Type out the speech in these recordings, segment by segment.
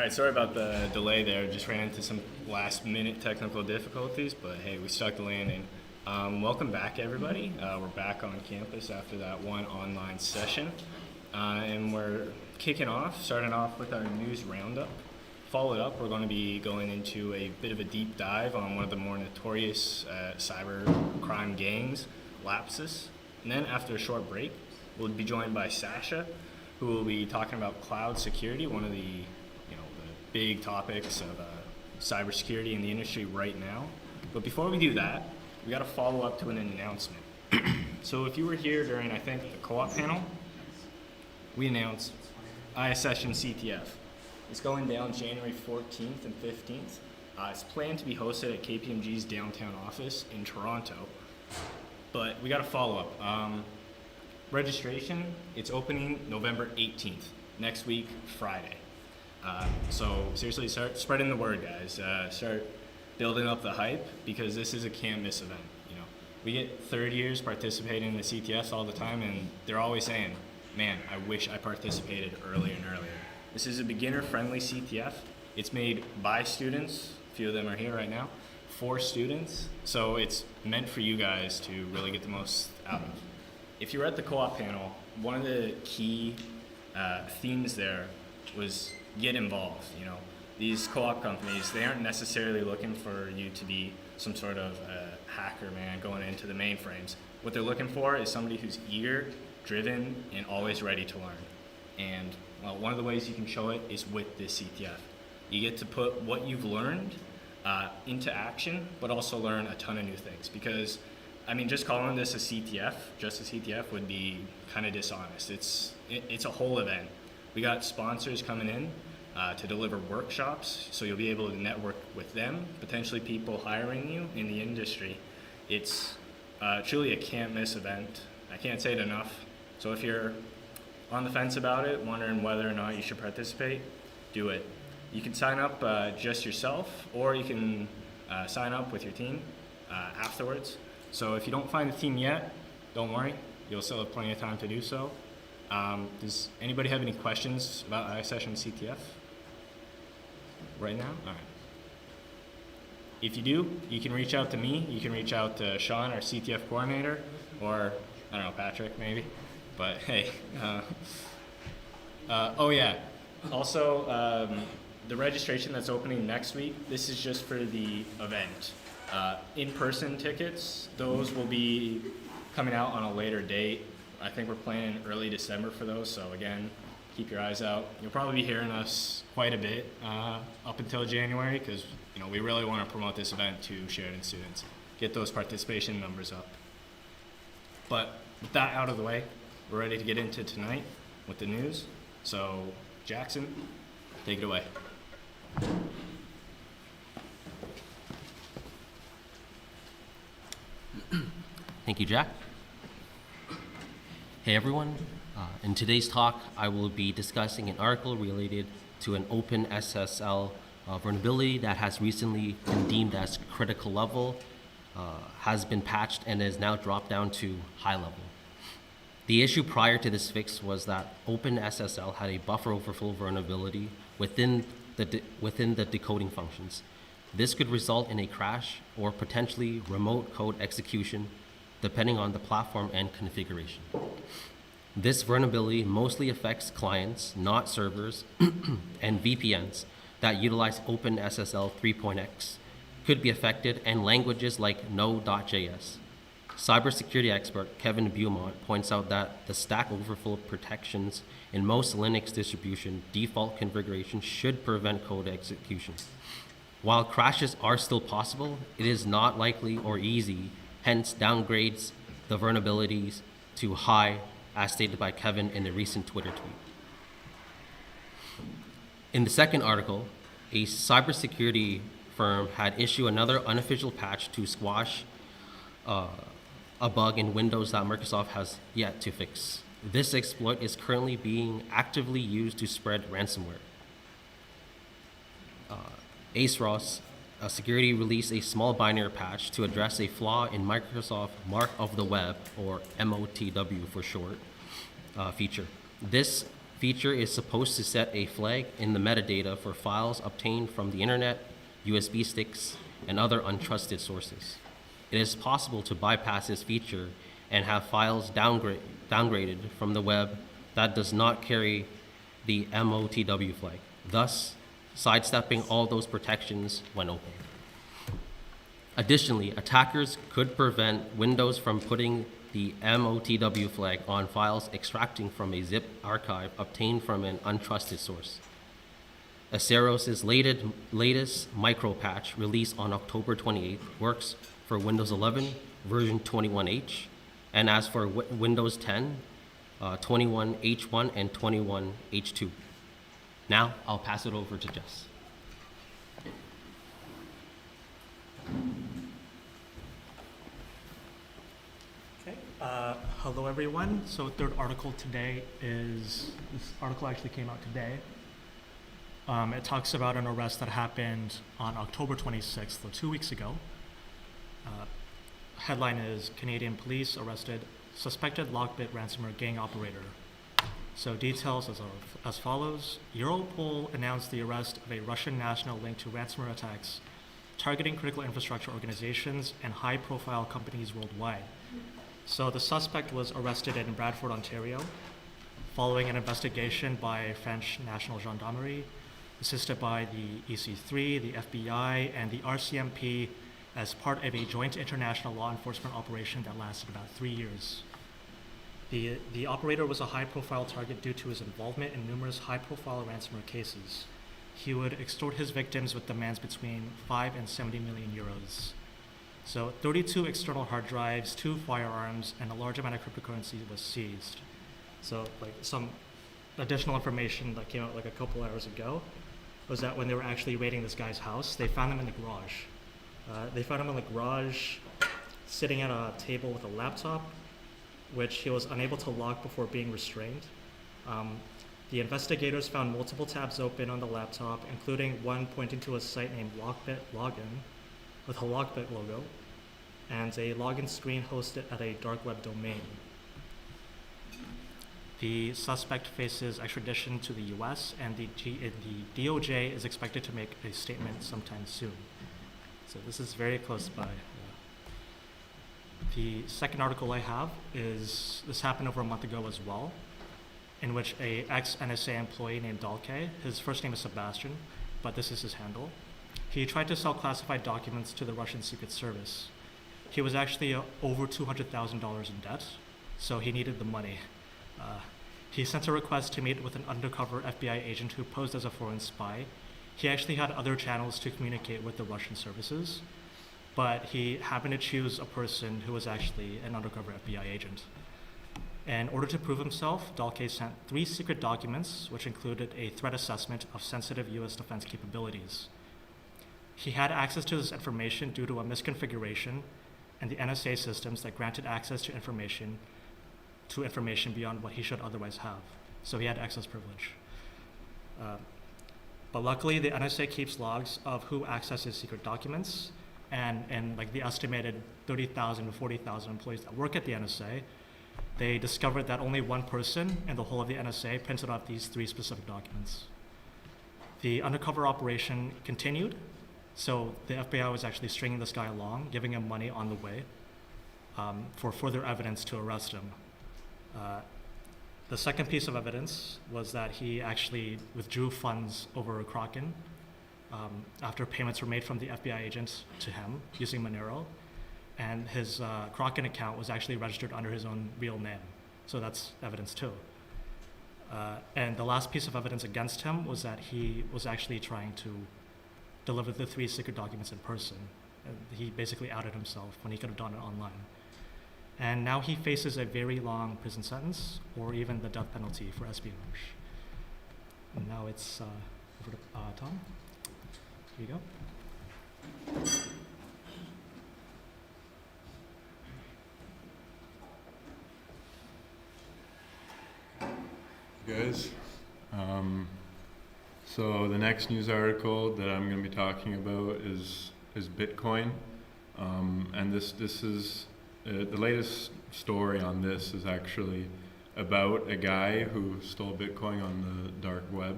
right, sorry about the delay there. Just ran into some last-minute technical difficulties, but hey, we stuck the landing. Welcome back, everybody. We're back on campus after that one online session, and we're starting off with our news roundup. Followed up, we're going to be going into a bit of a deep dive on one of the more notorious cyber crime gangs, Lapsus. And then after a short break, we'll be joined by Sacha, who will be talking about cloud security, one of the big topics of cybersecurity in the industry right now. But before we do that, we got to follow up to an announcement. So if you were here during, I think, the co-op panel, we announced ISSessions CTF. It's going down January 14th and 15th. It's planned to be hosted at KPMG's downtown office in Toronto. But we got to follow up. Registration, it's opening November 18th, next week, Friday. So seriously, start spreading the word, guys. Start building up the hype, because this is a can't miss event. We get third years participating in the CTS all the time, and they're always saying, man, I wish I participated earlier and earlier. This is a beginner-friendly CTF. It's made by students. A few of them are here right now. For students. So it's meant for you guys to really get the most out of. If you were at the co-op panel, one of the key themes there was get involved. These co-op companies, they aren't necessarily looking for you to be some sort of hacker, man, going into the mainframes. What they're looking for is somebody who's eager, driven, and always ready to learn. And well, one of the ways you can show it is with this CTF. You get to put what you've learned into action, but also learn a ton of new things. Because, just calling this a CTF, just a CTF, would be kind of dishonest. It's a whole event. We got sponsors coming in to deliver workshops, so you'll be able to network with them, potentially people hiring you in the industry. It's truly a can't miss event. I can't say it enough. So if you're on the fence about it, wondering whether or not you should participate, do it. You can sign up just yourself, or you can sign up with your team afterwards. So if you don't find a team yet, don't worry, you'll still have plenty of time to do so. Does anybody have any questions about ISSessions CTF right now? All right. If you do, you can reach out to me. You can reach out to Sean, our CTF coordinator, or, I don't know, Patrick, maybe. But hey, oh yeah. Also, the registration that's opening next week, this is just for the event. In-person tickets, those will be coming out on a later date. I think we're planning early December for those, so again, keep your eyes out. You'll probably be hearing us quite a bit up until January, because we really want to promote this event to Sheridan students, get those participation numbers up. But with that out of the way, we're ready to get into tonight with the news. So Jackson, take it away. Thank you, Jack. Hey everyone, in today's talk I will be discussing an article related to an OpenSSL vulnerability that has recently been deemed as critical level, has been patched, and is now dropped down to high level. The issue prior to this fix was that OpenSSL had a buffer overflow vulnerability within the decoding functions. This could result in a crash or potentially remote code execution depending on the platform and configuration. This vulnerability mostly affects clients, not servers, and VPNs that utilize OpenSSL 3.x could be affected, and languages like Node.js. Cybersecurity expert Kevin Beaumont points out that the Stack Overflow protections in most Linux distribution default configuration should prevent code execution. While crashes are still possible, it is not likely or easy, hence downgrades the vulnerabilities to high, as stated by Kevin in a recent Twitter tweet. In the second article, a cybersecurity firm had issued another unofficial patch to squash a bug in Windows that Microsoft has yet to fix. This exploit is currently being actively used to spread ransomware. ISSessions Security released a small binary patch to address a flaw in Microsoft Mark of the Web, or MOTW for short, feature. This feature is supposed to set a flag in the metadata for files obtained from the internet, USB sticks, and other untrusted sources. It is possible to bypass this feature and have files downgraded from the web that does not carry the MOTW flag, thus sidestepping all those protections when open. Additionally, attackers could prevent Windows from putting the MOTW flag on files extracting from a zip archive obtained from an untrusted source. ISSessions' latest micro patch released on October 28th works for Windows 11 version 21H, and as for Windows 10, 21H1 and 21H2. Now I'll pass it over to Jess. Okay. Hello, everyone. So third article today is, this article actually came out today. It talks about an arrest that happened on October 26th, so 2 weeks ago. Headline is Canadian police arrested suspected Lockbit ransomware gang operator. So details as follows. Europol announced the arrest of a Russian national linked to ransomware attacks targeting critical infrastructure organizations and high-profile companies worldwide. So the suspect was arrested in Bradford, Ontario, following an investigation by French National Gendarmerie, assisted by the EC3, the FBI, and the RCMP as part of a joint international law enforcement operation that lasted about 3 years. The operator was a high-profile target due to his involvement in numerous high-profile ransomware cases. He would extort his victims with demands between 5 and 70 million euros. So 32 external hard drives, 2 firearms, and a large amount of cryptocurrency was seized. So like some additional information that came out like a couple hours ago was that when they were actually raiding this guy's house, they found him in the garage. They found him in the garage sitting at a table with a laptop, which he was unable to lock before being restrained. The investigators found multiple tabs open on the laptop, including one pointing to a site named Lockbit Login with a Lockbit logo, and a login screen hosted at a dark web domain. The suspect faces extradition to the US, and the DOJ is expected to make a statement sometime soon. So this is very close by. The second article I have is, this happened over a month ago as well, in which a ex-NSA employee named Dalke, his first name is Sebastian, but this is his handle. He tried to sell classified documents to the Russian Secret Service. He was actually over $200,000 in debt, so he needed the money. He sent a request to meet with an undercover FBI agent who posed as a foreign spy. He actually had other channels to communicate with the Russian services, but he happened to choose a person who was actually an undercover FBI agent. In order to prove himself, Dalke sent 3 secret documents, which included a threat assessment of sensitive US defense capabilities. He had access to this information due to a misconfiguration in the NSA systems that granted access to information beyond what he should otherwise have. So he had access privilege. But luckily, the NSA keeps logs of who accesses secret documents, and like the estimated 30,000 to 40,000 employees that work at the NSA, they discovered that only one person in the whole of the NSA printed off these 3 specific documents. The undercover operation continued, so the FBI was actually stringing this guy along, giving him money on the way for further evidence to arrest him. The second piece of evidence was that he actually withdrew funds over Kraken after payments were made from the FBI agents to him using Monero, and his Kraken account was actually registered under his own real name. So that's evidence too. And the last piece of evidence against him was that he was actually trying to deliver the 3 secret documents in person. And he basically outed himself when he could have done it online. And now he faces a very long prison sentence or even the death penalty for espionage. And now it's over to Tom. Here you go. Guys, so the next news article that I'm going to be talking about is Bitcoin, and this is the latest story on this is actually about a guy who stole Bitcoin on the dark web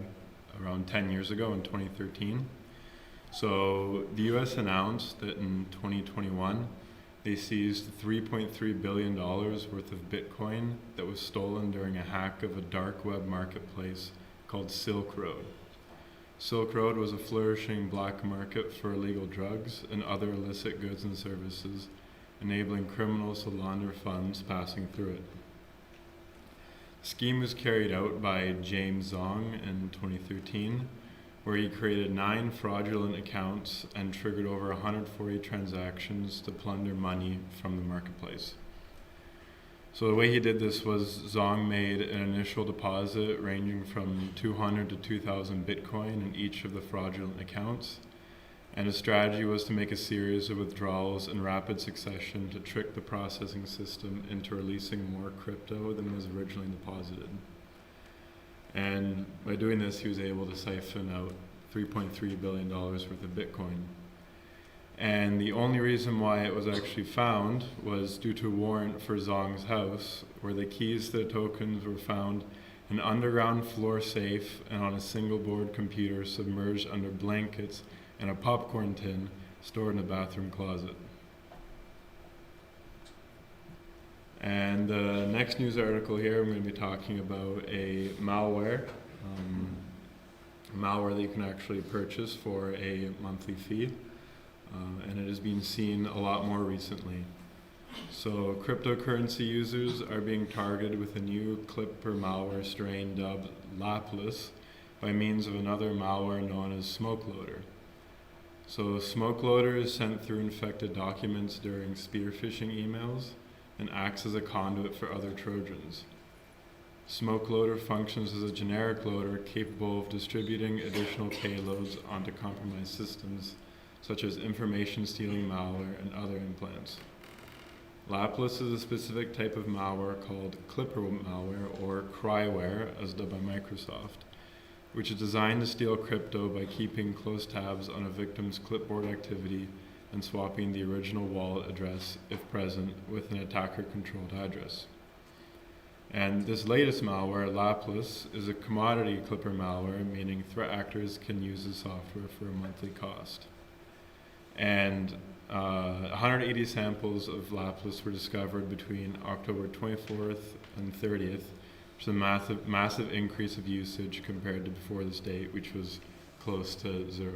around 10 years ago in 2013. So the US announced that in 2021, they seized $3.3 billion worth of Bitcoin that was stolen during a hack of a dark web marketplace called Silk Road. Silk Road was a flourishing black market for illegal drugs and other illicit goods and services, enabling criminals to launder funds passing through it. The scheme was carried out by James Zong in 2013, where he created 9 fraudulent accounts and triggered over 140 transactions to plunder money from the marketplace. So the way he did this was Zong made an initial deposit ranging from 200 to 2,000 Bitcoin in each of the fraudulent accounts, and his strategy was to make a series of withdrawals in rapid succession to trick the processing system into releasing more crypto than was originally deposited. And by doing this, he was able to siphon out $3.3 billion worth of Bitcoin. And the only reason why it was actually found was due to a warrant for Zong's house, where the keys to the tokens were found in an underground floor safe and on a single board computer submerged under blankets and a popcorn tin stored in a bathroom closet. And the next news article here, I'm going to be talking about a malware that you can actually purchase for a monthly fee. And it has been seen a lot more recently. So cryptocurrency users are being targeted with a new Clipper malware strain dubbed Lapsus by means of another malware known as Smoke Loader. So Smoke Loader is sent through infected documents during spear phishing emails and acts as a conduit for other Trojans. Smoke Loader functions as a generic loader capable of distributing additional payloads onto compromised systems, such as information-stealing malware and other implants. Lapsus is a specific type of malware called Clipper malware, or cryware, as dubbed by Microsoft, which is designed to steal crypto by keeping close tabs on a victim's clipboard activity and swapping the original wallet address, if present, with an attacker-controlled address. And this latest malware, Lapsus, is a commodity Clipper malware, meaning threat actors can use the software for a monthly cost. And 180 samples of Lapsus were discovered between October 24th and 30th, which is a massive increase of usage compared to before this date, which was close to 0.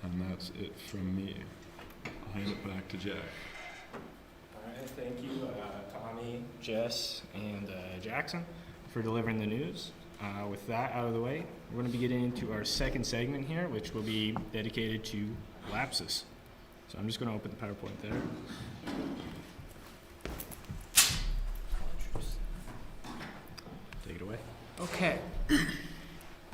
And that's it from me. I'll hand it back to Jack. All right, thank you, Tommy, Jess, and Jackson for delivering the news. With that out of the way, we're going to be getting into our second segment here, which will be dedicated to Lapsus. So I'm just going to open the PowerPoint there. Take it away. Okay.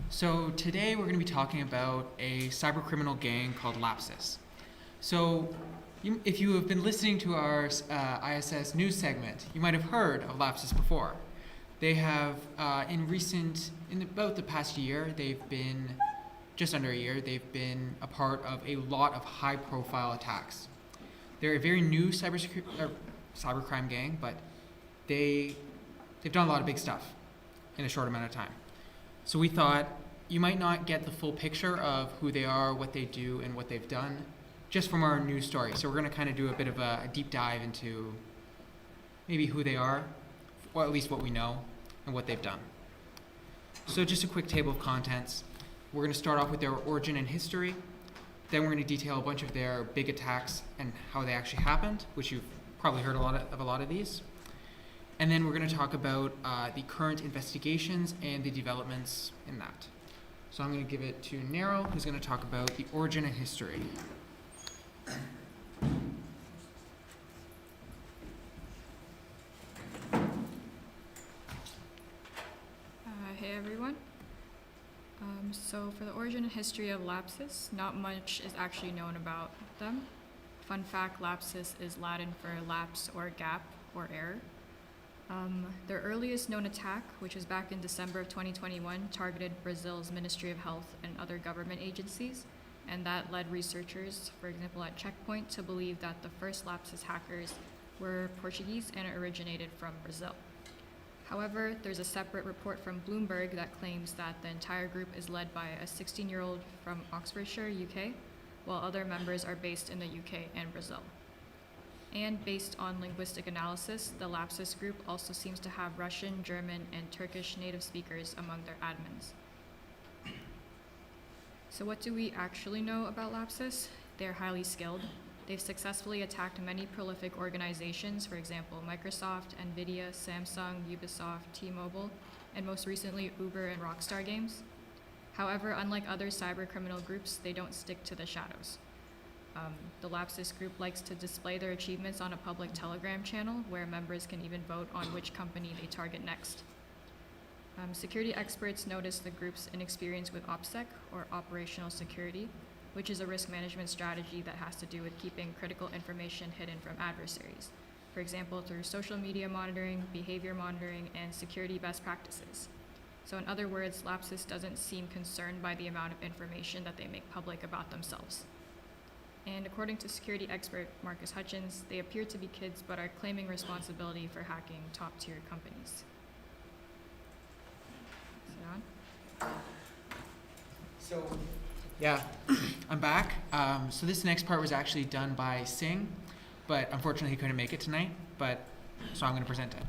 So today we're going to be talking about a cybercriminal gang called Lapsus. So if you have been listening to our ISS news segment, you might have heard of Lapsus before. They have, in about the past year, just under a year, they've been a part of a lot of high-profile attacks. They're a very new cybercrime gang, but they've done a lot of big stuff in a short amount of time. So we thought you might not get the full picture of who they are, what they do, and what they've done just from our news story. So we're going to kind of do a bit of a deep dive into maybe who they are, or at least what we know, and what they've done. So just a quick table of contents. We're going to start off with their origin and history. Then we're going to detail a bunch of their big attacks and how they actually happened, which you've probably heard a lot of these. And then we're going to talk about the current investigations and the developments in that. So I'm going to give it to Nero, who's going to talk about the origin and history. Hey everyone. So for the origin and history of Lapsus, not much is actually known about them. Fun fact, Lapsus is Latin for lapse or gap or error. Their earliest known attack, which was back in December of 2021, targeted Brazil's Ministry of Health and other government agencies, and that led researchers, for example at Checkpoint, to believe that the first Lapsus hackers were Portuguese and originated from Brazil. However, there's a separate report from Bloomberg that claims that the entire group is led by a 16-year-old from Oxfordshire, UK, while other members are based in the UK and Brazil. And based on linguistic analysis, the Lapsus group also seems to have Russian, German, and Turkish native speakers among their admins. So what do we actually know about Lapsus? They're highly skilled. They've successfully attacked many prolific organizations, for example, Microsoft, Nvidia, Samsung, Ubisoft, T-Mobile, and most recently Uber and Rockstar Games. However, unlike other cybercriminal groups, they don't stick to the shadows. The Lapsus group likes to display their achievements on a public Telegram channel where members can even vote on which company they target next. Security experts notice the group's inexperience with OPSEC, or operational security, which is a risk management strategy that has to do with keeping critical information hidden from adversaries, for example, through social media monitoring, behavior monitoring, and security best practices. So in other words, Lapsus doesn't seem concerned by the amount of information that they make public about themselves. And according to security expert Marcus Hutchins, they appear to be kids but are claiming responsibility for hacking top-tier companies. Is it on? So, yeah, I'm back. So this next part was actually done by Singh, but unfortunately he couldn't make it tonight, so I'm going to present it.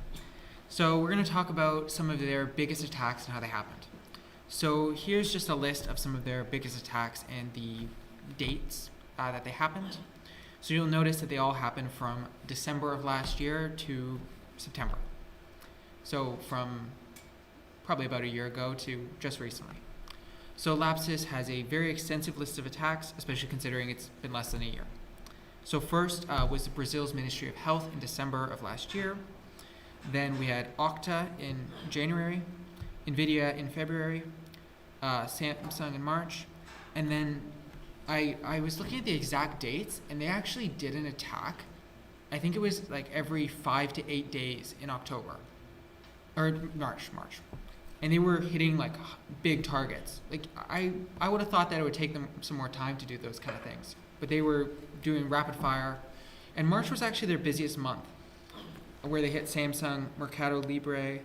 So we're going to talk about some of their biggest attacks and how they happened. So here's just a list of some of their biggest attacks and the dates that they happened. So you'll notice that they all happened from December of last year to September. So from probably about a year ago to just recently. So Lapsus has a very extensive list of attacks, especially considering it's been less than a year. So first was Brazil's Ministry of Health in December of last year. Then we had Okta in January, Nvidia in February, Samsung in March, and then I was looking at the exact dates, and they actually did an attack. I think it was like every 5 to 8 days in October, or March. And they were hitting like big targets. Like I would have thought that it would take them some more time to do those kind of things, but they were doing rapid fire. And March was actually their busiest month, where they hit Samsung, Mercado Libre,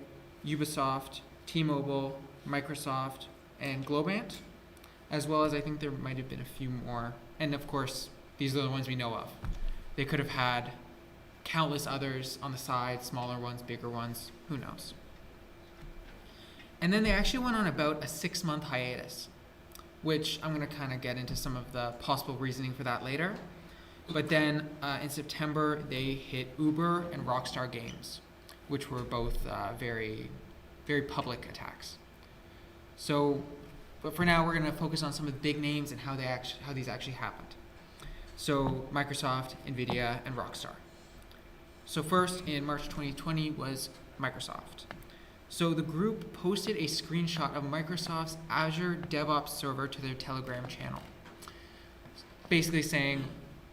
Ubisoft, T-Mobile, Microsoft, and Globant, as well as I think there might have been a few more. And of course, these are the ones we know of. They could have had countless others on the side, smaller ones, bigger ones, who knows. And then they actually went on about a 6-month hiatus, which I'm going to kind of get into some of the possible reasoning for that later. But then in September, they hit Uber and Rockstar Games, which were both very, very public attacks. But for now, we're going to focus on some of the big names and how these actually happened. So Microsoft, Nvidia, and Rockstar. So first, in March 2020, was Microsoft. So the group posted a screenshot of Microsoft's Azure DevOps server to their Telegram channel, basically saying,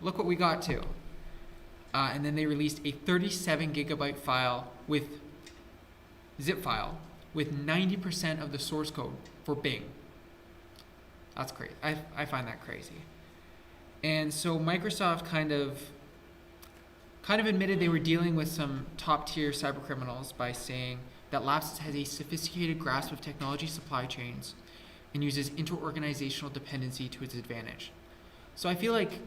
look what we got to. And then they released a 37 gigabyte zip file with 90% of the source code for Bing. That's crazy. I find that crazy. And so Microsoft kind of admitted they were dealing with some top tier cyber criminals by saying that Lapsus has a sophisticated grasp of technology supply chains and uses interorganizational dependency to its advantage. So I feel like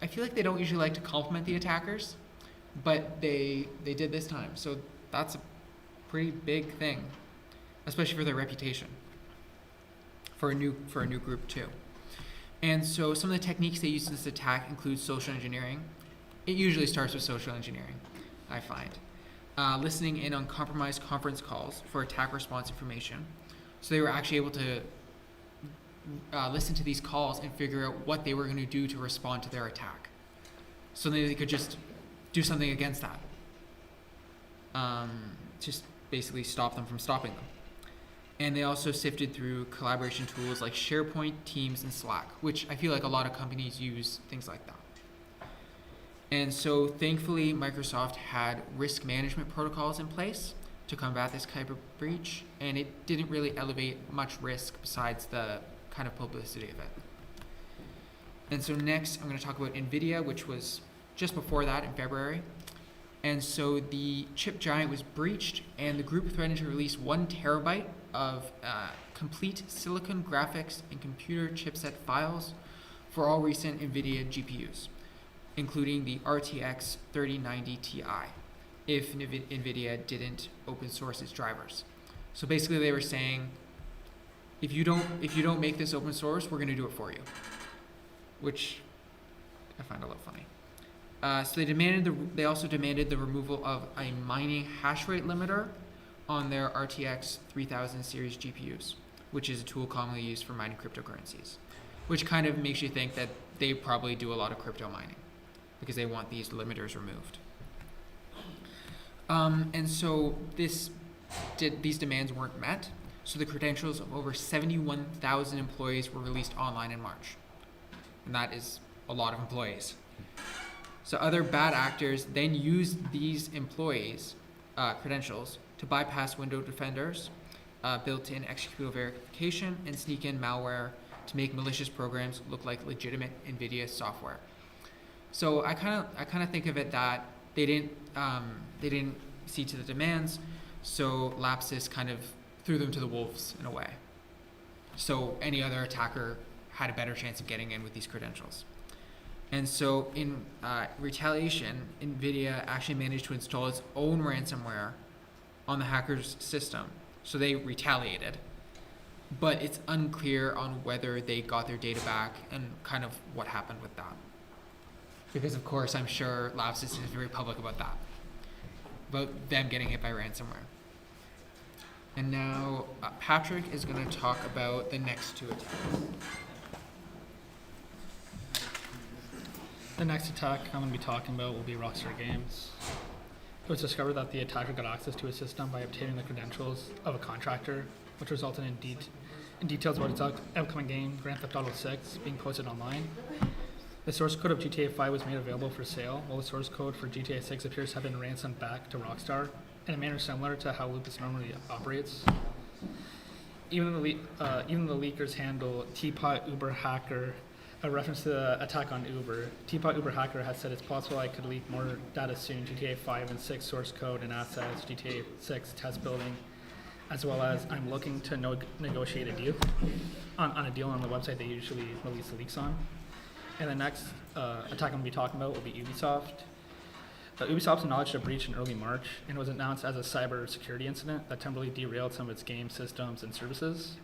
they don't usually like to compliment the attackers, but they did this time. So that's a pretty big thing, especially for their reputation. For a new group too. And so some of the techniques they use in this attack include social engineering. It usually starts with social engineering, I find. Listening in on compromised conference calls for attack response information. So they were actually able to listen to these calls and figure out what they were going to do to respond to their attack. So they could just do something against that. Just basically stop them from stopping them. And they also sifted through collaboration tools like SharePoint, Teams, and Slack, which I feel like a lot of companies use things like that. And so thankfully, Microsoft had risk management protocols in place to combat this cyber breach, and it didn't really elevate much risk besides the kind of publicity of it. And so next, I'm going to talk about Nvidia, which was just before that in February. And so the chip giant was breached, and the group threatened to release 1 terabyte of complete silicon graphics and computer chipset files for all recent NVIDIA GPUs, including the RTX 3090 Ti, if NVIDIA didn't open source its drivers. So basically they were saying, if you don't make this open source, we're going to do it for you, which I find a little funny. So they also demanded the removal of a mining hash rate limiter on their RTX 3000 series GPUs, which is a tool commonly used for mining cryptocurrencies, which kind of makes you think that they probably do a lot of crypto mining because they want these limiters removed. And so these demands weren't met, so the credentials of over 71,000 employees were released online in March. And that is a lot of employees. So other bad actors then used these employees' credentials to bypass window defenders, built-in executable verification, and sneak in malware to make malicious programs look like legitimate NVIDIA software. So I kind of think of it that they didn't see to the demands, so Lapsus kind of threw them to the wolves in a way. So any other attacker had a better chance of getting in with these credentials. And so in retaliation, NVIDIA actually managed to install its own ransomware on the hackers' system. So they retaliated. But it's unclear on whether they got their data back and kind of what happened with that. Because of course, I'm sure Lapsus is very public about that. About them getting hit by ransomware. And now Patrick is going to talk about the next 2 attacks. The next attack I'm going to be talking about will be Rockstar Games. It was discovered that the attacker got access to a system by obtaining the credentials of a contractor, which resulted in details about its upcoming game, Grand Theft Auto 6, being posted online. The source code of GTA 5 was made available for sale, while the source code for GTA 6 appears to have been ransomed back to Rockstar in a manner similar to how Lapsus normally operates. Even the leakers handle Teapot Uber Hacker, a reference to the attack on Uber. Teapot Uber Hacker has said it's possible I could leak more data soon, GTA 5 and 6 source code and assets, GTA 6 test building, as well as I'm looking to negotiate a deal on a deal on the website they usually release the leaks on. And the next attack I'm going to be talking about will be Ubisoft. Ubisoft acknowledged a breach in early March and was announced as a cyber security incident that temporarily derailed some of its game systems and services.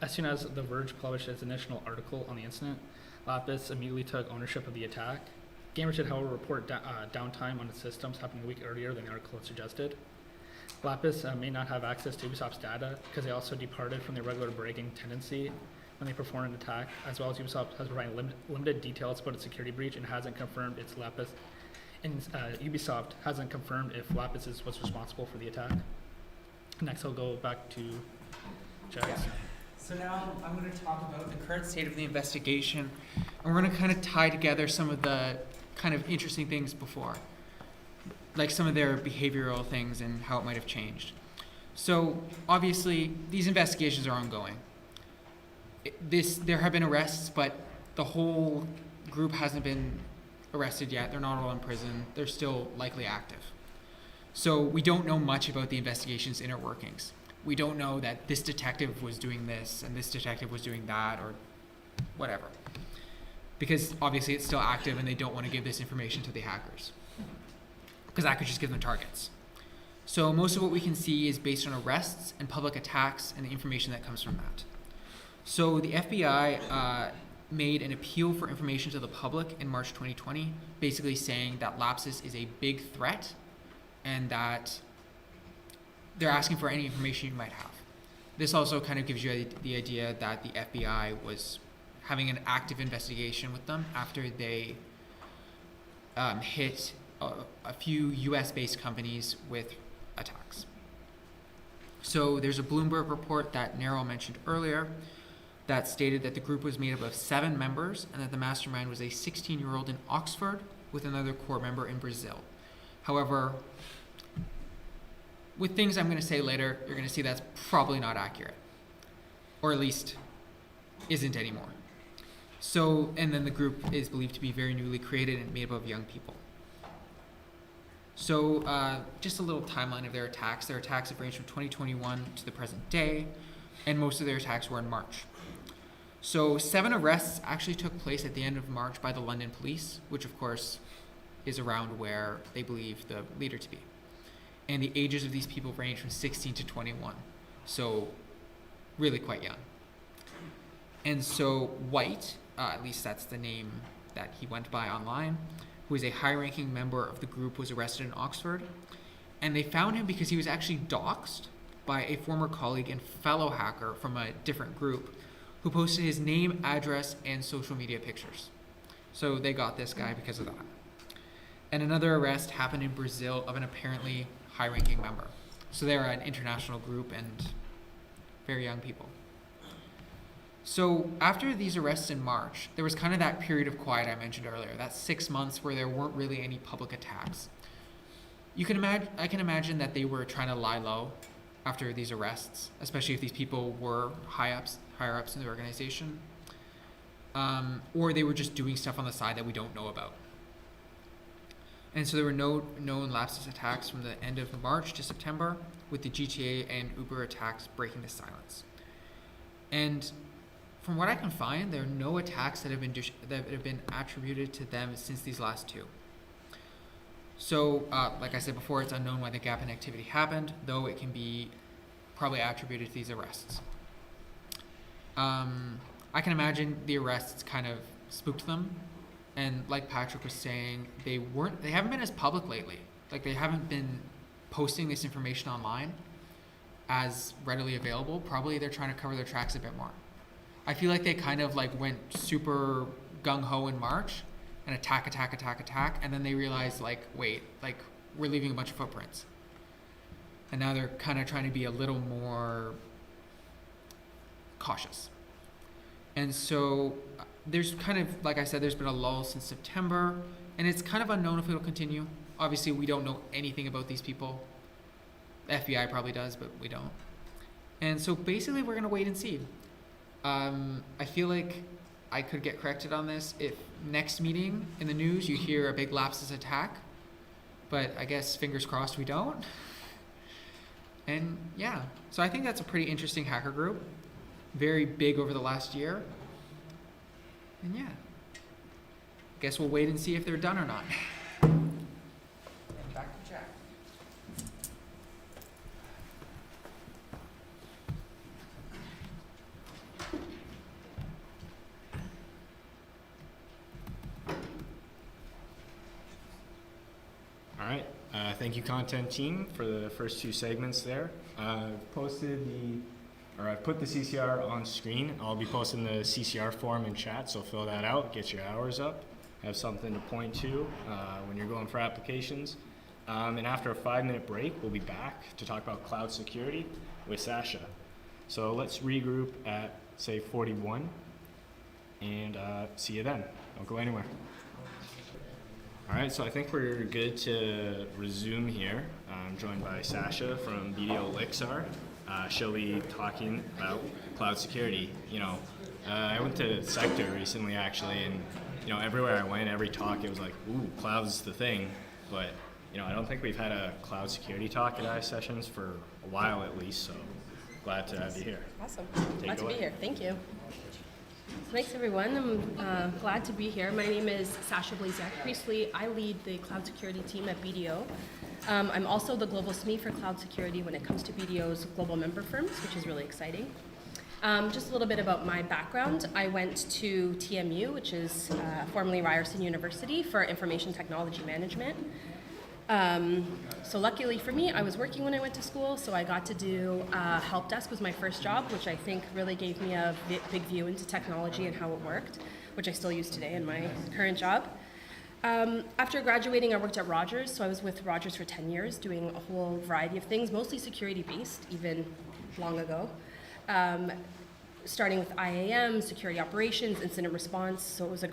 As soon as The Verge published its initial article on the incident, Lapsus immediately took ownership of the attack. Gamers did, however, report downtime on its systems happening a week earlier than the article had suggested. Lapsus may not have access to Ubisoft's data because they also departed from their regular breaking tendency when they performed an attack, as well as Ubisoft has provided limited details about its security breach and hasn't confirmed its Lapsus. And Ubisoft hasn't confirmed if Lapsus was responsible for the attack. Next, I'll go back to Jax. So now I'm going to talk about the current state of the investigation, and we're going to kind of tie together some of the kind of interesting things before, like some of their behavioral things and how it might have changed. So obviously, these investigations are ongoing. There have been arrests, but the whole group hasn't been arrested yet. They're not all in prison. They're still likely active. So we don't know much about the investigation's inner workings. We don't know that this detective was doing this and this detective was doing that or whatever. Because obviously it's still active and they don't want to give this information to the hackers. Because that could just give them targets. So most of what we can see is based on arrests and public attacks and the information that comes from that. So the FBI made an appeal for information to the public in March 2020, basically saying that Lapsus is a big threat and that they're asking for any information you might have. This also kind of gives you the idea that the FBI was having an active investigation with them after they hit a few US-based companies with attacks. So there's a Bloomberg report that Nero mentioned earlier that stated that the group was made up of 7 members and that the mastermind was a 16-year-old in Oxford with another core member in Brazil. However, with things I'm going to say later, you're going to see that's probably not accurate, or at least isn't anymore. So, and then the group is believed to be very newly created and made up of young people. So just a little timeline of their attacks. Their attacks have ranged from 2021 to the present day, and most of their attacks were in March. So 7 arrests actually took place at the end of March by the London police, which of course is around where they believe the leader to be. And the ages of these people range from 16 to 21, so really quite young. And so White, at least that's the name that he went by online, who is a high-ranking member of the group, was arrested in Oxford. And they found him because he was actually doxxed by a former colleague and fellow hacker from a different group who posted his name, address, and social media pictures. So they got this guy because of that. And another arrest happened in Brazil of an apparently high-ranking member. So they're an international group and very young people. So after these arrests in March, there was kind of that period of quiet I mentioned earlier, that 6 months where there weren't really any public attacks. I can imagine that they were trying to lie low after these arrests, especially if these people were higher ups in the organization, or they were just doing stuff on the side that we don't know about. And so there were no known Lapsus attacks from the end of March to September, with the GTA and Uber attacks breaking the silence. And from what I can find, there are no attacks that have been attributed to them since these last 2. So, like I said before, it's unknown why the gap in activity happened, though it can be probably attributed to these arrests. I can imagine the arrests kind of spooked them, and like Patrick was saying, they haven't been as public lately. Like, they haven't been posting this information online as readily available. Probably they're trying to cover their tracks a bit more. I feel like they kind of like went super gung-ho in March and attack, and then they realized, like, wait, like, we're leaving a bunch of footprints. And now they're kind of trying to be a little more cautious. And so there's kind of, like I said, there's been a lull since September, and it's kind of unknown if it'll continue. Obviously, we don't know anything about these people. The FBI probably does, but we don't. And so basically, we're going to wait and see. I feel like I could get corrected on this if next meeting in the news you hear a big Lapsus attack, but I guess fingers crossed we don't. And yeah, so I think that's a pretty interesting hacker group, very big over the last year. And yeah, guess we'll wait and see if they're done or not. And back to Jack. All right. Thank you, content team, for the first 2 segments there. I've put the CCR on screen. I'll be posting the CCR form in chat, so fill that out, get your hours up, have something to point to when you're going for applications. And after a 5-minute break, we'll be back to talk about cloud security with Sacha. So let's regroup at, say, 41, and see you then. Don't go anywhere. All right, so I think we're good to resume here. I'm joined by Sacha from BDO Elixir. She'll be talking about cloud security. I went to Sector recently, actually, and everywhere I went, every talk, it was like, ooh, cloud's the thing. But I don't think we've had a cloud security talk at ISSessions for a while at least. So glad to have you here. Awesome. Glad to be here. Thank you. Thanks, everyone. I'm glad to be here. My name is Sacha Blasiak-Priestly. I lead the cloud security team at BDO. I'm also the global SME for cloud security when it comes to BDO's global member firms, which is really exciting. Just a little bit about my background. I went to TMU, which is formerly Ryerson University, for information technology management. So luckily for me, I was working when I went to school, so I got to do help desk was my first job, which I think really gave me a big view into technology and how it worked, which I still use today in my current job. After graduating, I worked at Rogers, so I was with Rogers for 10 years, doing a whole variety of things, mostly security-based, even long ago. Starting with IAM, security operations, incident response, so it was a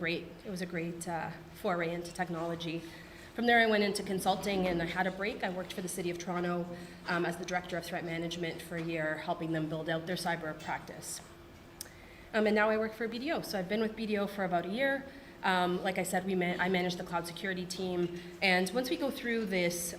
great foray into technology. From there, I went into consulting, and I had a break. I worked for the City of Toronto as the Director of Threat Management for a year, helping them build out their cyber practice. And now I work for BDO. So I've been with BDO for about a year. Like I said, I manage the cloud security team, and once we go through this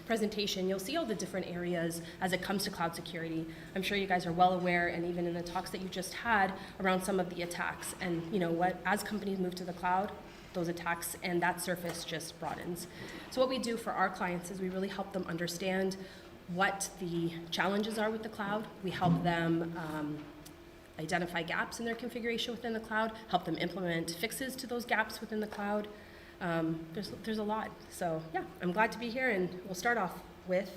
presentation, you'll see all the different areas as it comes to cloud security. I'm sure you guys are well aware, and even in the talks that you just had, around some of the attacks. And you know what, as companies move to the cloud, those attacks and that surface just broadens. So what we do for our clients is we really help them understand what the challenges are with the cloud. We help them identify gaps in their configuration within the cloud, help them implement fixes to those gaps within the cloud. There's a lot. So yeah, I'm glad to be here, and we'll start off with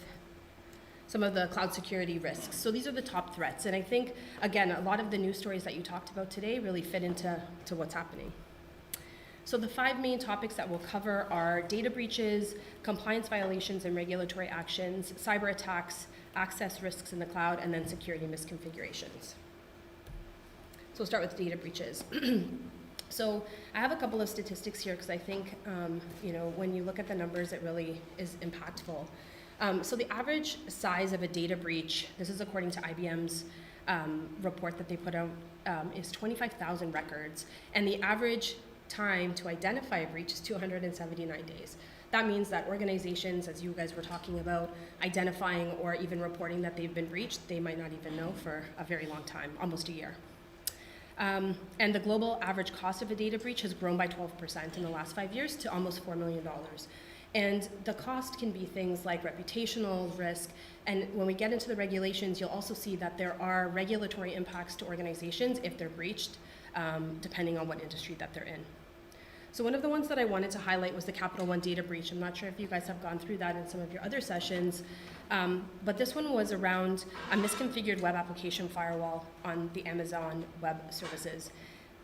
some of the cloud security risks. So these are the top threats, and I think, again, a lot of the news stories that you talked about today really fit into what's happening. So the 5 main topics that we'll cover are data breaches, compliance violations and regulatory actions, cyber attacks, access risks in the cloud, and then security misconfigurations. So we'll start with data breaches. So I have a couple of statistics here because I think, when you look at the numbers, it really is impactful. So the average size of a data breach, this is according to IBM's report that they put out, is 25,000 records, and the average time to identify a breach is 279 days. That means that organizations, as you guys were talking about, identifying or even reporting that they've been breached, they might not even know for a very long time, almost a year. And the global average cost of a data breach has grown by 12% in the last 5 years to almost $4 million. And the cost can be things like reputational risk, and when we get into the regulations, you'll also see that there are regulatory impacts to organizations if they're breached, depending on what industry that they're in. So one of the ones that I wanted to highlight was the Capital One data breach. I'm not sure if you guys have gone through that in some of your other sessions, but this one was around a misconfigured web application firewall on the Amazon Web Services.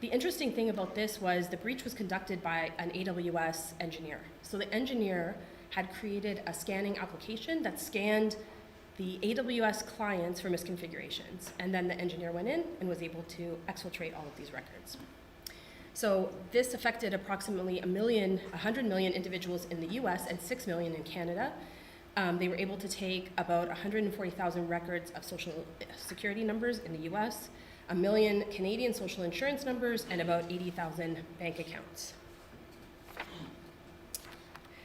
The interesting thing about this was the breach was conducted by an AWS engineer. So the engineer had created a scanning application that scanned the AWS clients for misconfigurations, and then the engineer went in and was able to exfiltrate all of these records. So this affected approximately 100 million individuals in the US and 6 million in Canada. They were able to take about 140,000 records of social security numbers in the US, 1 million Canadian social insurance numbers, and about 80,000 bank accounts.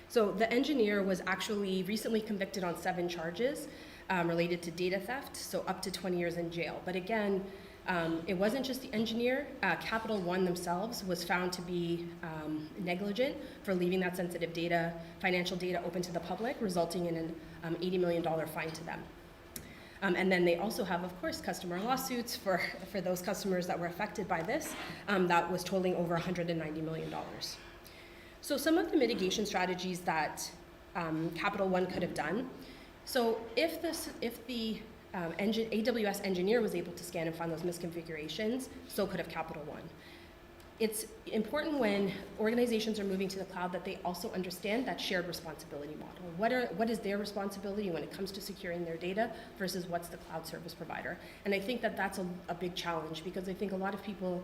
So the engineer was actually recently convicted on 7 charges related to data theft, so up to 20 years in jail. But again, it wasn't just the engineer. Capital One themselves was found to be negligent for leaving that sensitive data, financial data, open to the public, resulting in an $80 million fine to them. And then they also have, of course, customer lawsuits for those customers that were affected by this. That was totaling over $190 million. So some of the mitigation strategies that Capital One could have done. So if the AWS engineer was able to scan and find those misconfigurations, so could have Capital One. It's important when organizations are moving to the cloud that they also understand that shared responsibility model. What is their responsibility when it comes to securing their data versus what's the cloud service provider? And I think that that's a big challenge, because I think a lot of people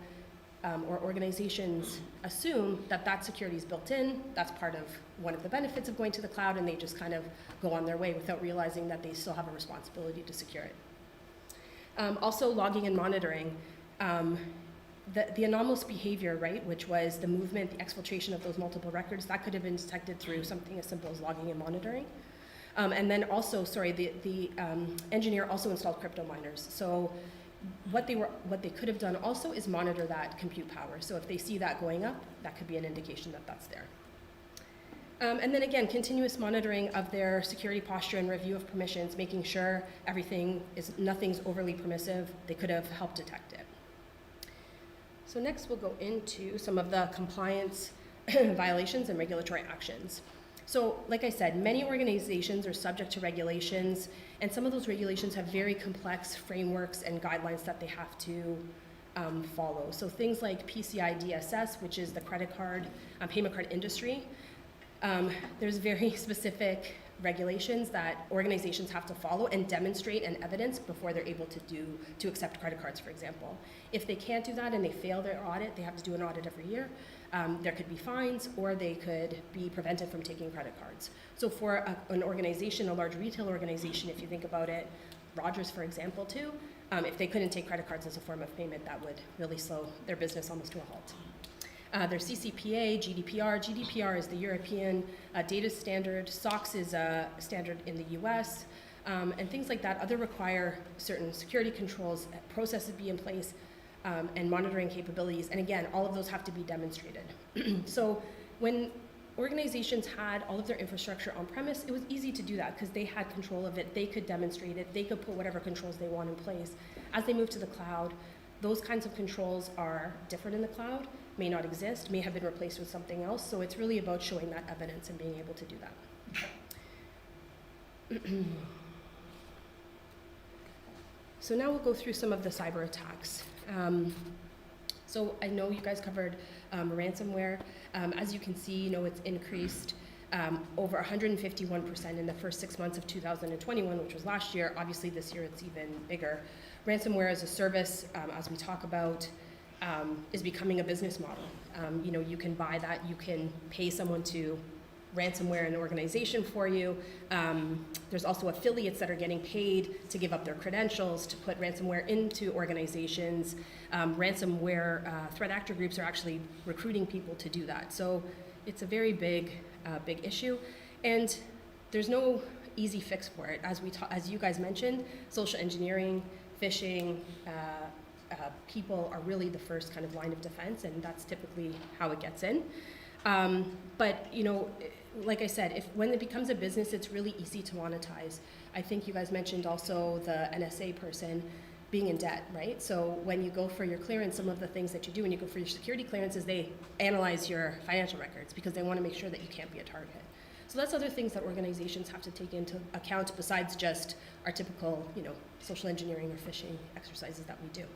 or organizations assume that security is built in, that's part of one of the benefits of going to the cloud, and they just kind of go on their way without realizing that they still have a responsibility to secure it. Also, logging and monitoring. The anomalous behavior, right, which was the movement, the exfiltration of those multiple records, that could have been detected through something as simple as logging and monitoring. And then also, the engineer also installed crypto miners. So what they could have done also is monitor that compute power. So if they see that going up, that could be an indication that that's there. And then again, continuous monitoring of their security posture and review of permissions, making sure nothing's overly permissive. They could have helped detect it. So next we'll go into some of the compliance violations and regulatory actions. So like I said, many organizations are subject to regulations, and some of those regulations have very complex frameworks and guidelines that they have to follow. So things like PCI DSS, which is the credit card, payment card industry, there's very specific regulations that organizations have to follow and demonstrate and evidence before they're able to accept credit cards, for example. If they can't do that and they fail their audit, they have to do an audit every year. There could be fines, or they could be prevented from taking credit cards. So for an organization, a large retail organization, if you think about it, Rogers, for example, too, if they couldn't take credit cards as a form of payment, that would really slow their business almost to a halt. There's CCPA, GDPR. GDPR is the European data standard. SOX is a standard in the US. And things like that. Other require certain security controls, processes be in place, and monitoring capabilities. And again, all of those have to be demonstrated. So when organizations had all of their infrastructure on premise, it was easy to do that because they had control of it, they could demonstrate it, they could put whatever controls they want in place. As they move to the cloud, those kinds of controls are different in the cloud, may not exist, may have been replaced with something else, so it's really about showing that evidence and being able to do that. So now we'll go through some of the cyber attacks. So I know you guys covered ransomware. As you can see, it's increased over 151% in the first 6 months of 2021, which was last year. Obviously, this year it's even bigger. Ransomware as a service, as we talk about, is becoming a business model. You can buy that. You can pay someone to ransomware an organization for you. There's also affiliates that are getting paid to give up their credentials to put ransomware into organizations. Ransomware threat actor groups are actually recruiting people to do that. So it's a very big issue, and there's no easy fix for it. As you guys mentioned, social engineering, phishing, people are really the first kind of line of defense, and that's typically how it gets in. But like I said, when it becomes a business, it's really easy to monetize. I think you guys mentioned also the NSA person being in debt, right? So when you go for your clearance, some of the things that you do when you go for your security clearances, they analyze your financial records because they want to make sure that you can't be a target. So that's other things that organizations have to take into account besides just our typical, social engineering or phishing exercises that we do.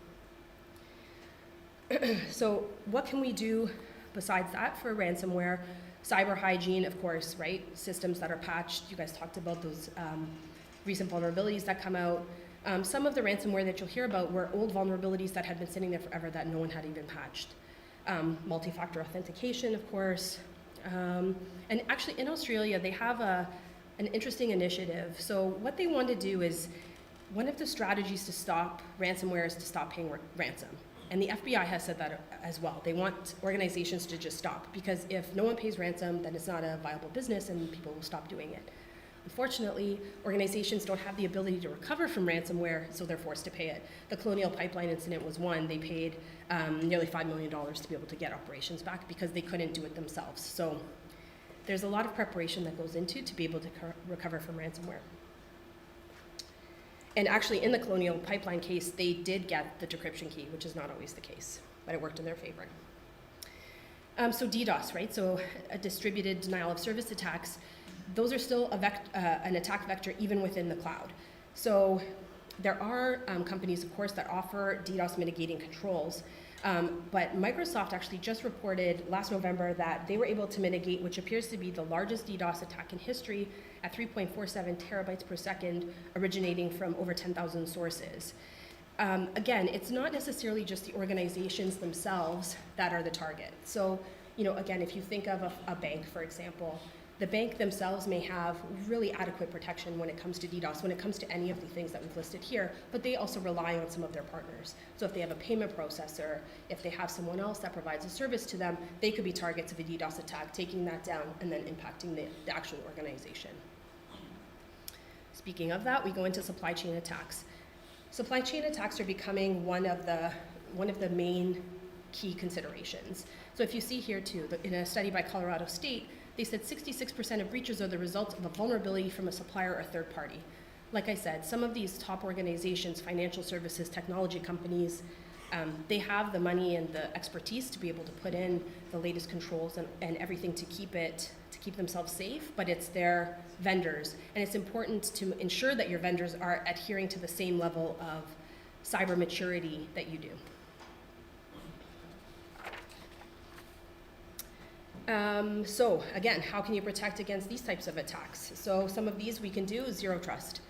So what can we do besides that for ransomware? Cyber hygiene, of course, right? Systems that are patched. You guys talked about those recent vulnerabilities that come out. Some of the ransomware that you'll hear about were old vulnerabilities that had been sitting there forever that no one had even patched. Multi-factor authentication, of course. And actually in Australia, they have an interesting initiative. So what they want to do is, one of the strategies to stop ransomware is to stop paying ransom. And the FBI has said that as well. They want organizations to just stop, because if no one pays ransom, then it's not a viable business and people will stop doing it. Unfortunately, organizations don't have the ability to recover from ransomware, so they're forced to pay it. The Colonial Pipeline incident was one. They paid nearly $5 million to be able to get operations back because they couldn't do it themselves. So there's a lot of preparation that goes into to be able to recover from ransomware. And actually, in the Colonial Pipeline case, they did get the decryption key, which is not always the case, but it worked in their favor. So DDoS, right? So a distributed denial of service attacks, those are still an attack vector even within the cloud. So there are companies, of course, that offer DDoS mitigating controls, but Microsoft actually just reported last November that they were able to mitigate, which appears to be the largest DDoS attack in history, at 3.47 terabytes per second, originating from over 10,000 sources. Again, it's not necessarily just the organizations themselves that are the target. So, again, if you think of a bank, for example, the bank themselves may have really adequate protection when it comes to DDoS, when it comes to any of the things that we've listed here, but they also rely on some of their partners. So if they have a payment processor, if they have someone else that provides a service to them, they could be targets of a DDoS attack, taking that down and then impacting the actual organization. Speaking of that, we go into supply chain attacks. Supply chain attacks are becoming one of the main key considerations. So if you see here too, in a study by Colorado State, they said 66% of breaches are the result of a vulnerability from a supplier or third party. Like I said, some of these top organizations, financial services, technology companies, they have the money and the expertise to be able to put in the latest controls and everything to keep themselves safe, but it's their vendors. And it's important to ensure that your vendors are adhering to the same level of cyber maturity that you do. So again, how can you protect against these types of attacks? So some of these we can do. Zero trust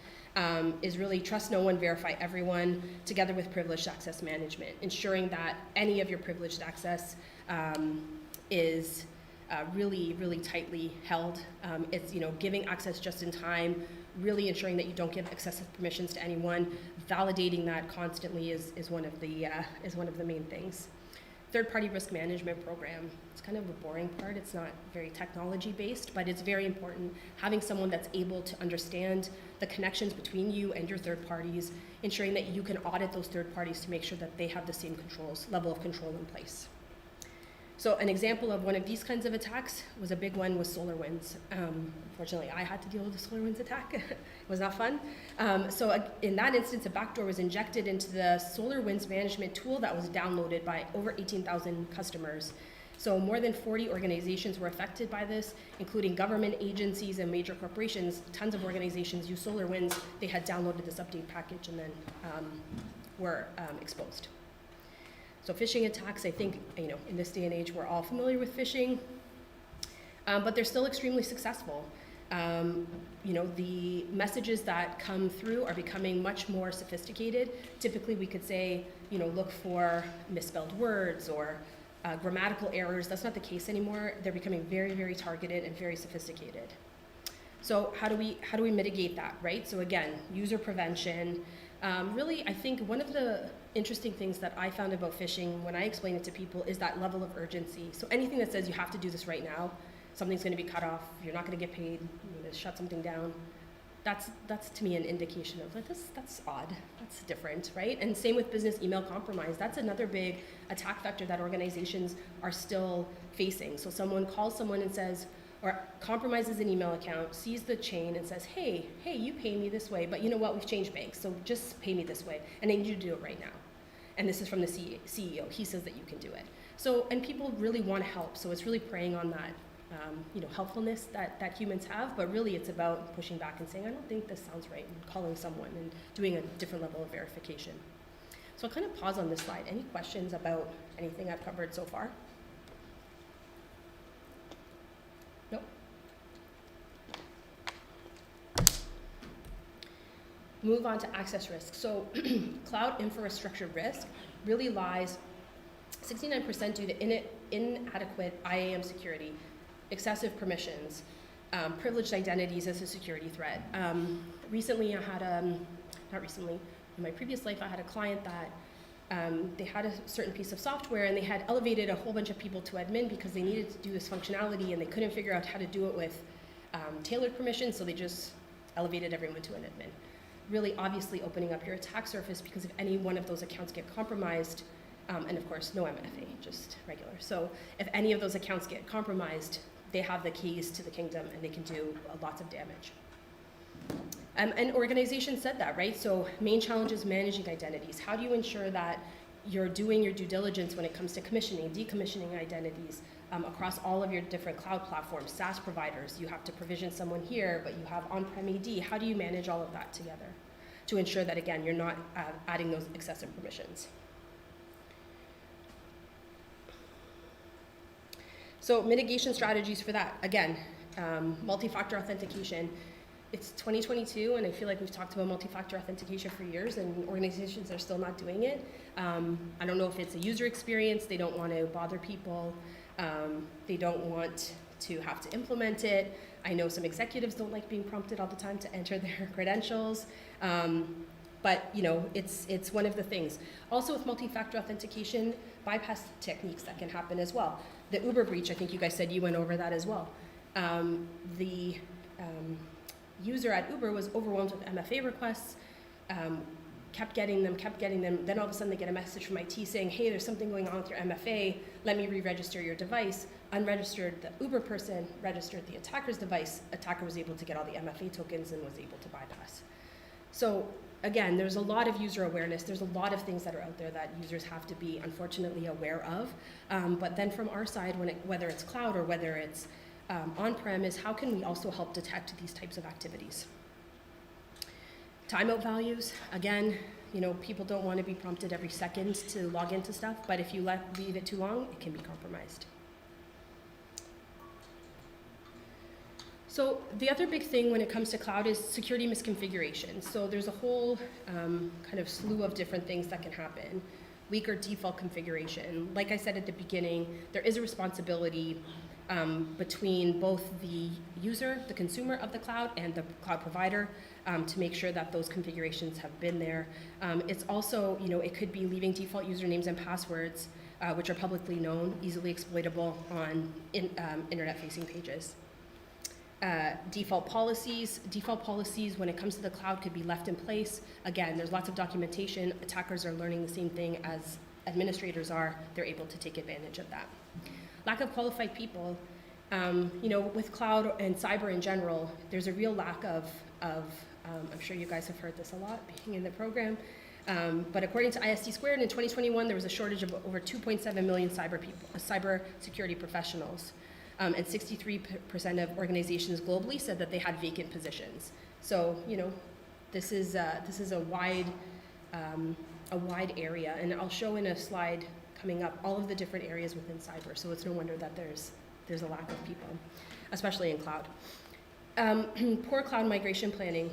is really trust no one, verify everyone, together with privileged access management, ensuring that any of your privileged access is really, really tightly held. It's giving access just in time, really ensuring that you don't give excessive permissions to anyone. Validating that constantly is one of the main things. third-party risk management program. It's kind of a boring part. It's not very technology-based, but it's very important. Having someone that's able to understand the connections between you and your third parties, ensuring that you can audit those third parties to make sure that they have the same level of control in place. So an example of one of these kinds of attacks was a big one with SolarWinds. Unfortunately, I had to deal with the SolarWinds attack. It was not fun. In that instance, a backdoor was injected into the SolarWinds management tool that was downloaded by over 18,000 customers. So more than 40 organizations were affected by this, including government agencies and major corporations. Tons of organizations use SolarWinds. They had downloaded this update package and then were exposed. So phishing attacks, I think, in this day and age, we're all familiar with phishing, but they're still extremely successful. The messages that come through are becoming much more sophisticated. Typically, we could say, look for misspelled words or grammatical errors. That's not the case anymore. They're becoming very, very targeted and very sophisticated. So how do we mitigate that, right? So again, user prevention. Really, I think one of the interesting things that I found about phishing when I explain it to people is that level of urgency. So anything that says you have to do this right now, something's going to be cut off, you're not going to get paid, you're going to shut something down, that's to me an indication of like, that's odd, that's different, right? And same with business email compromise. That's another big attack vector that organizations are still facing. So someone calls someone and says, or compromises an email account, sees the chain and says, hey, you pay me this way, but you know what, we've changed banks, so just pay me this way, and I need you to do it right now. And this is from the CEO, he says that you can do it. So, and people really want to help, so it's really preying on that helpfulness that humans have, but really it's about pushing back and saying, I don't think this sounds right, and calling someone and doing a different level of verification. So I'll kind of pause on this slide. Any questions about anything I've covered so far? Nope. Move on to access risk. So cloud infrastructure risk really lies 69% due to inadequate IAM security, excessive permissions, privileged identities as a security threat. Recently, in my previous life, I had a client that they had a certain piece of software and they had elevated a whole bunch of people to admin because they needed to do this functionality and they couldn't figure out how to do it with tailored permissions, so they just elevated everyone to an admin. Really obviously opening up your attack surface, because if any one of those accounts get compromised, and of course no MFA, just regular. So if any of those accounts get compromised, they have the keys to the kingdom and they can do lots of damage. And organizations said that, right? So main challenge is managing identities. How do you ensure that you're doing your due diligence when it comes to commissioning, decommissioning identities across all of your different cloud platforms, SaaS providers? You have to provision someone here, but you have on-prem AD. How do you manage all of that together to ensure that, again, you're not adding those excessive permissions? So mitigation strategies for that, again, multi-factor authentication. It's 2022, and I feel like we've talked about multi-factor authentication for years, and organizations are still not doing it. I don't know if it's a user experience, they don't want to bother people, they don't want to have to implement it. I know some executives don't like being prompted all the time to enter their credentials, but it's one of the things. Also with multi-factor authentication, bypass techniques that can happen as well. The Uber breach, I think you guys said you went over that as well. The user at Uber was overwhelmed with MFA requests, kept getting them, then all of a sudden they get a message from IT saying, hey, there's something going on with your MFA, let me re-register your device. Unregistered the Uber person, registered the attacker's device, attacker was able to get all the MFA tokens and was able to bypass. So again, there's a lot of user awareness, there's a lot of things that are out there that users have to be unfortunately aware of, but then from our side, whether it's cloud or whether it's on-prem, is how can we also help detect these types of activities? Timeout values, again, people don't want to be prompted every second to log into stuff, but if you leave it too long, it can be compromised. So the other big thing when it comes to cloud is security misconfiguration. So there's a whole kind of slew of different things that can happen. Weaker default configuration. Like I said at the beginning, there is a responsibility between both the user, the consumer of the cloud, and the cloud provider to make sure that those configurations have been there. It's also, it could be leaving default usernames and passwords which are publicly known, easily exploitable on internet-facing pages. Default policies. Default policies, when it comes to the cloud, could be left in place. Again, there's lots of documentation. Attackers are learning the same thing as administrators are. They're able to take advantage of that. Lack of qualified people. With cloud and cyber in general, there's a real lack of I'm sure you guys have heard this a lot being in the program, but according to ISSSquared, in 2021, there was a shortage of over 2.7 million cyber security professionals. And 63% of organizations globally said that they had vacant positions. So, this is a wide area, and I'll show in a slide coming up all of the different areas within cyber. So it's no wonder that there's a lack of people, especially in cloud. Poor cloud migration planning.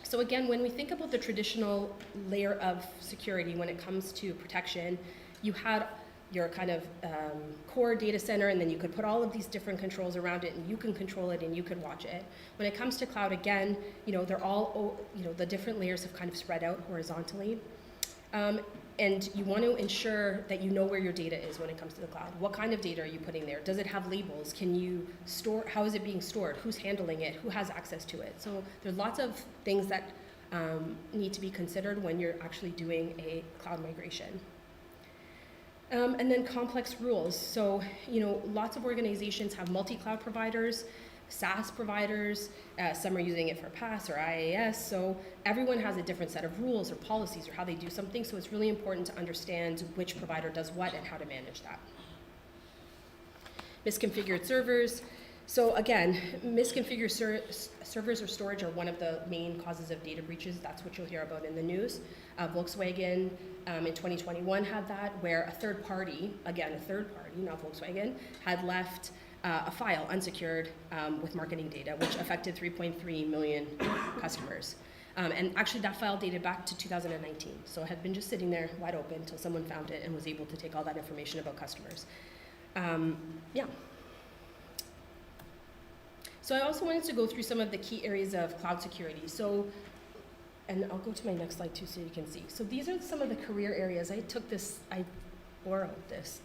So again, when we think about the traditional layer of security when it comes to protection, you had your kind of core data center, and then you could put all of these different controls around it, and you can control it and you could watch it. When it comes to cloud, again, they're all, the different layers have kind of spread out horizontally. And you want to ensure that you know where your data is when it comes to the cloud. What kind of data are you putting there? Does it have labels? Can you store, how is it being stored? Who's handling it? Who has access to it? So there's lots of things that need to be considered when you're actually doing a cloud migration. And then complex rules. So, lots of organizations have multi-cloud providers, SaaS providers, some are using it for PaaS or IaaS, so everyone has a different set of rules or policies or how they do something, so it's really important to understand which provider does what and how to manage that. Misconfigured servers. So again, misconfigured servers or storage are one of the main causes of data breaches. That's what you'll hear about in the news. Volkswagen in 2021 had that, where a third party, not Volkswagen, had left a file unsecured with marketing data, which affected 3.3 million customers. And actually that file dated back to 2019. So it had been just sitting there wide open until someone found it and was able to take all that information about customers. So I also wanted to go through some of the key areas of cloud security. So, and I'll go to my next slide too so you can see. So these are some of the career areas. I borrowed this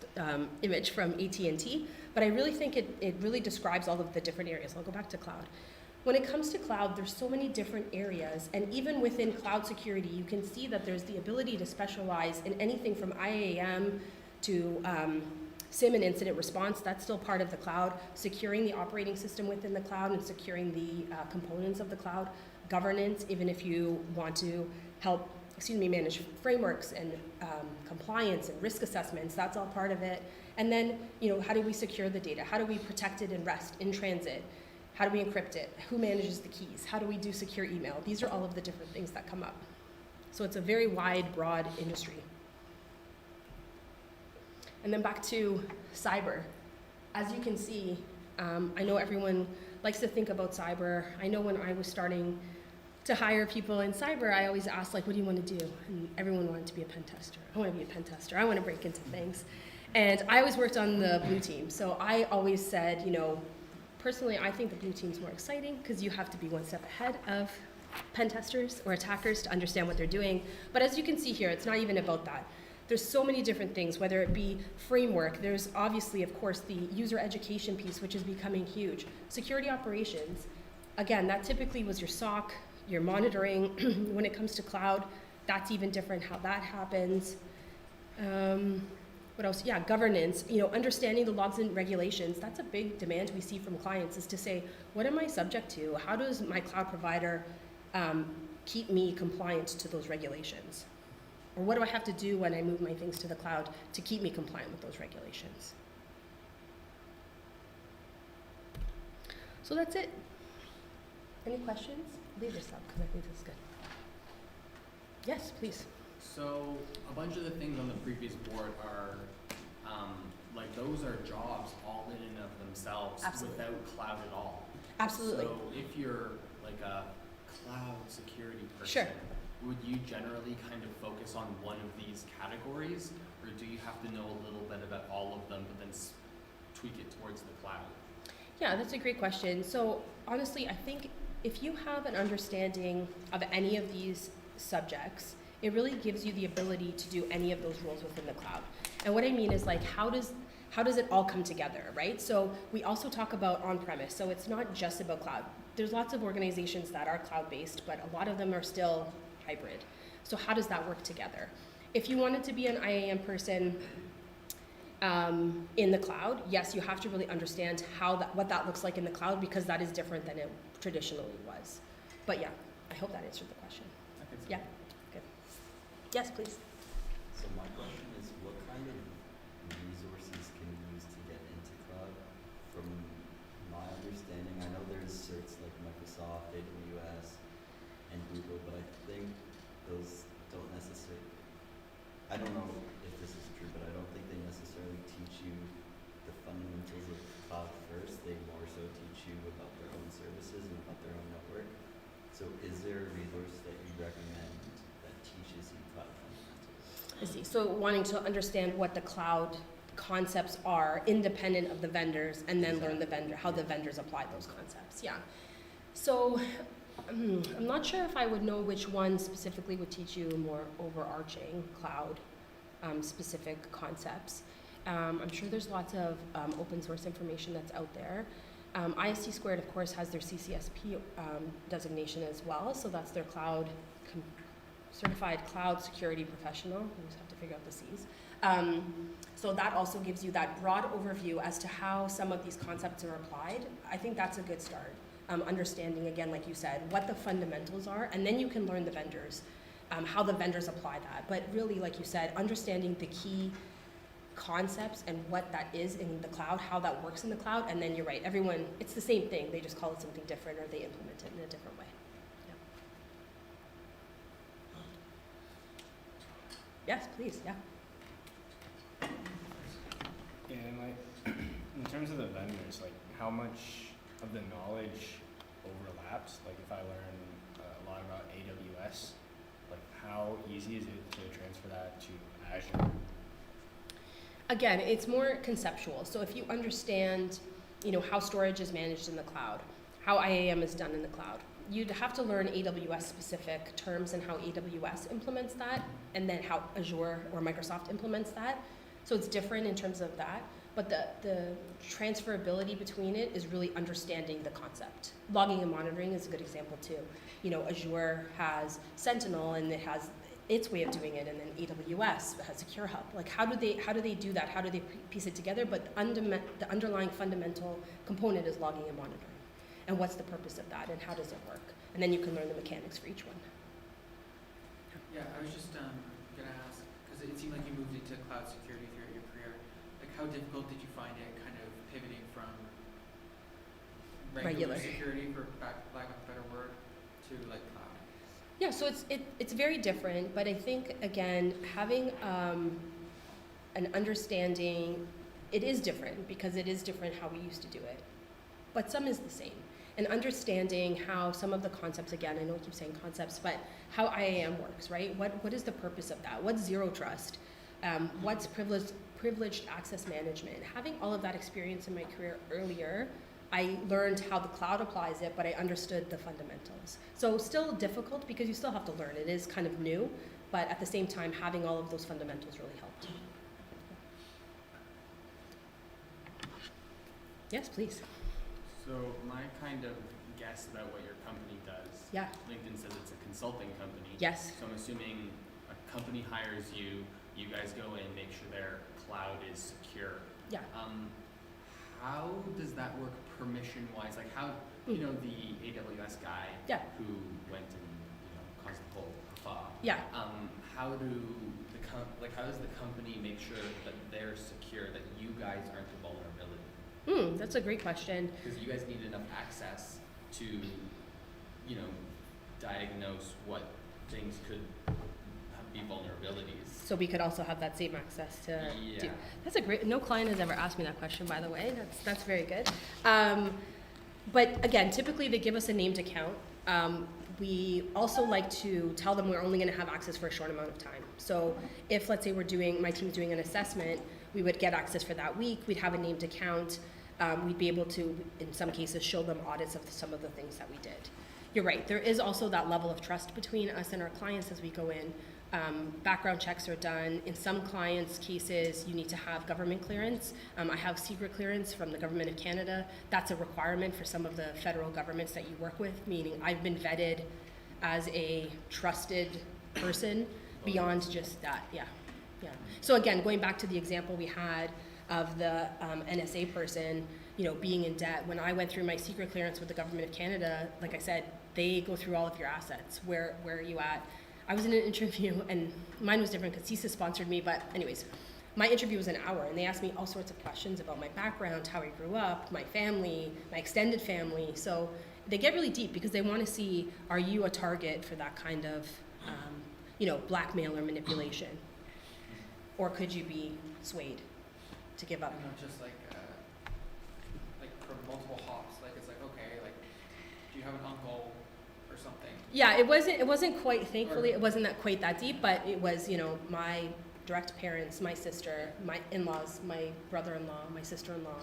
image from AT&T, but I really think it really describes all of the different areas. I'll go back to cloud. When it comes to cloud, there's so many different areas, and even within cloud security, you can see that there's the ability to specialize in anything from IAM to SIM and incident response. That's still part of the cloud. Securing the operating system within the cloud and securing the components of the cloud. Governance, even if you want to help manage frameworks and compliance and risk assessments, that's all part of it. And then, how do we secure the data? How do we protect it in rest, in transit? How do we encrypt it? Who manages the keys? How do we do secure email? These are all of the different things that come up. So it's a very wide, broad industry. And then back to cyber. As you can see, I know everyone likes to think about cyber. I know when I was starting to hire people in cyber, I always asked, what do you want to do? And everyone wanted to be a pen tester. I want to be a pen tester. I want to break into things. And I always worked on the blue team. So I always said, personally, I think the blue team's more exciting because you have to be one step ahead of pen testers or attackers to understand what they're doing. But as you can see here, it's not even about that. There's so many different things, whether it be framework, there's obviously, of course, the user education piece, which is becoming huge. Security operations, again, that typically was your SOC, your monitoring. When it comes to cloud, that's even different how that happens. What else? Yeah, governance, understanding the logs and regulations. That's a big demand we see from clients, is to say, what am I subject to? How does my cloud provider keep me compliant to those regulations? Or what do I have to do when I move my things to the cloud to keep me compliant with those regulations? So that's it. Any questions? Leave this up because I think this is good. Yes, please. So a bunch of the things on the previous board are those are jobs all in and of themselves. Absolutely. Without cloud at all. Absolutely. So if you're like a cloud security person, sure, would you generally kind of focus on one of these categories, or do you have to know a little bit about all of them but then tweak it towards the cloud? Yeah, that's a great question. So honestly, I think if you have an understanding of any of these subjects, it really gives you the ability to do any of those roles within the cloud. And what I mean is like, how does it all come together, right? So we also talk about on-premise, so it's not just about cloud. There's lots of organizations that are cloud-based, but a lot of them are still hybrid. So how does that work together? If you wanted to be an IAM person in the cloud, yes, you have to really understand what that looks like in the cloud, because that is different than it traditionally was. But yeah, I hope that answered the question. I think so. Yeah, good. Yes, please. So my question is, what kind of resources can you use to get into cloud? From my understanding, I know there's certs like Microsoft, AWS, and Google, but I think those don't necessarily, I don't know if this is true, but I don't think they necessarily teach you the fundamentals of cloud first. They more so teach you about their own services and about their own network. So is there a resource that you recommend that teaches you cloud fundamentals? I see. So wanting to understand what the cloud concepts are independent of the vendors, and then learn how the vendors apply those concepts. Yeah. So I'm not sure if I would know which one specifically would teach you more overarching cloud specific concepts. I'm sure there's lots of open source information that's out there. ISSesquared, of course, has their CCSP designation as well, so that's their certified cloud security professional. We just have to figure out the C's. So that also gives you that broad overview as to how some of these concepts are applied. I think that's a good start. Understanding, again, like you said, what the fundamentals are, and then you can learn the vendors, how the vendors apply that. But really, like you said, understanding the key concepts and what that is in the cloud, how that works in the cloud, and then you're right, everyone, it's the same thing, they just call it something different, or they implement it in a different way. Yeah. Yes, please, yeah. Yeah, and like, in terms of the vendors, like how much of the knowledge overlaps? Like if I learn a lot about AWS, like how easy is it to transfer that to Azure? Again, it's more conceptual. So if you understand, how storage is managed in the cloud, how IAM is done in the cloud, you'd have to learn AWS specific terms and how AWS implements that, and then how Azure or Microsoft implements that. So it's different in terms of that, but the transferability between it is really understanding the concept. Logging and monitoring is a good example too. Azure has Sentinel and it has its way of doing it, and then AWS has Secure Hub. Like how do they do that? How do they piece it together? But the underlying fundamental component is logging and monitoring. And what's the purpose of that, and how does it work? And then you can learn the mechanics for each one. Yeah, I was just gonna ask, because it seemed like you moved into cloud security throughout your career. Like, how difficult did you find it, kind of pivoting from regular security, for lack of a better word, to like cloud? Yeah, so it's very different, but I think again having an understanding, it is different because it is different how we used to do it, but some is the same. And understanding how some of the concepts, again, I know I keep saying concepts, but how IAM works, right? What is the purpose of that? What's zero trust? What's privileged access management? Having all of that experience in my career earlier, I learned how the cloud applies it, but I understood the fundamentals. So still difficult because you still have to learn. It is kind of new, but at the same time, having all of those fundamentals really helped. Yes, please. So my kind of guess about what your company does. Yeah. LinkedIn says it's a consulting company. Yes. So I'm assuming a company hires you, you guys go in, make sure their cloud is secure. Yeah. How does that work permission-wise? Like how, the AWS guy who went and, caused the whole kerfuffle. Yeah. How does the company make sure that they're secure, that you guys aren't a vulnerability? That's a great question. Because you guys need enough access to, diagnose what things could be vulnerabilities. So we could also have that same access to do. That's a great, no client has ever asked me that question, by the way. That's very good. But again, typically they give us a named account. We also like to tell them we're only gonna have access for a short amount of time. So if, let's say my team's doing an assessment, we would get access for that week, we'd have a named account, we'd be able to, in some cases, show them audits of some of the things that we did. You're right, there is also that level of trust between us and our clients as we go in. Background checks are done. In some clients' cases, you need to have government clearance. I have secret clearance from the Government of Canada. That's a requirement for some of the federal governments that you work with, meaning I've been vetted as a trusted person beyond just that, yeah. So again, going back to the example we had of the NSA person, being in debt, when I went through my secret clearance with the Government of Canada, like I said, they go through all of your assets. Where are you at? I was in an interview, and mine was different because ISSessions sponsored me, but anyways, my interview was an hour, and they asked me all sorts of questions about my background, how I grew up, my family, my extended family. So they get really deep because they want to see, are you a target for that kind of, blackmail or manipulation? Or could you be swayed to give up? And not just like for multiple hops. Like it's like, okay, like do you have an uncle or something? Yeah, it wasn't quite, thankfully, it wasn't quite that deep, but it was, my direct parents, my sister, my in-laws, my brother-in-law, my sister-in-law,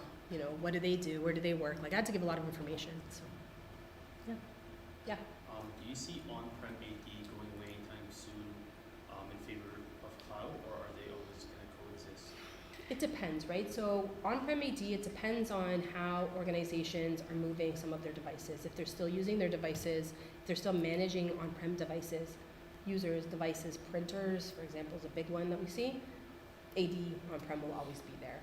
what do they do? Where do they work? Like I had to give a lot of information, so, yeah. Do you see on-prem AD going away anytime soon in favor of cloud, or are they always going to coexist? It depends, right? So on-prem AD, it depends on how organizations are moving some of their devices. If they're still using their devices, if they're still managing on-prem devices, users, devices, printers, for example, is a big one that we see. AD on-prem will always be there.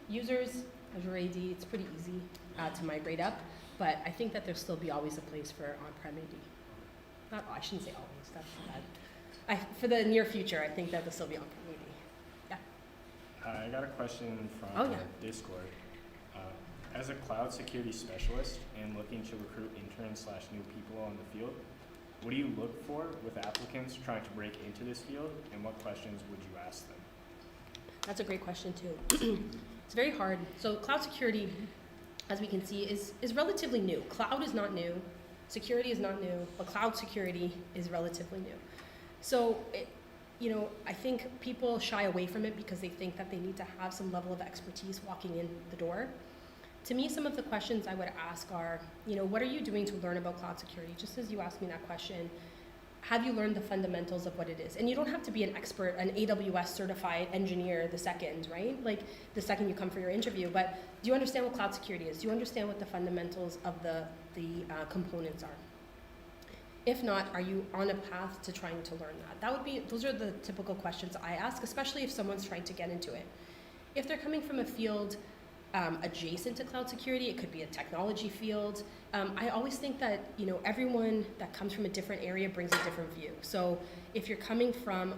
Users, Azure AD, it's pretty easy to migrate up, but I think that there'll still be always a place for on-prem AD. I shouldn't say always, that's bad. For the near future, I think that there'll still be on-prem AD. I got a question from Discord. As a cloud security specialist and looking to recruit interns/new people on the field, what do you look for with applicants trying to break into this field, and what questions would you ask them? That's a great question too. It's very hard. So cloud security, as we can see, is relatively new. Cloud is not new, security is not new, but cloud security is relatively new. So I think people shy away from it because they think that they need to have some level of expertise walking in the door. To me, some of the questions I would ask are, what are you doing to learn about cloud security? Just as you asked me that question, have you learned the fundamentals of what it is? And you don't have to be an expert, an AWS certified engineer the second, right? Like the second you come for your interview, but do you understand what cloud security is? Do you understand what the fundamentals of the components are? If not, are you on a path to trying to learn that? Those are the typical questions I ask, especially if someone's trying to get into it. If they're coming from a field adjacent to cloud security, it could be a technology field. I always think that everyone that comes from a different area brings a different view. So if you're coming from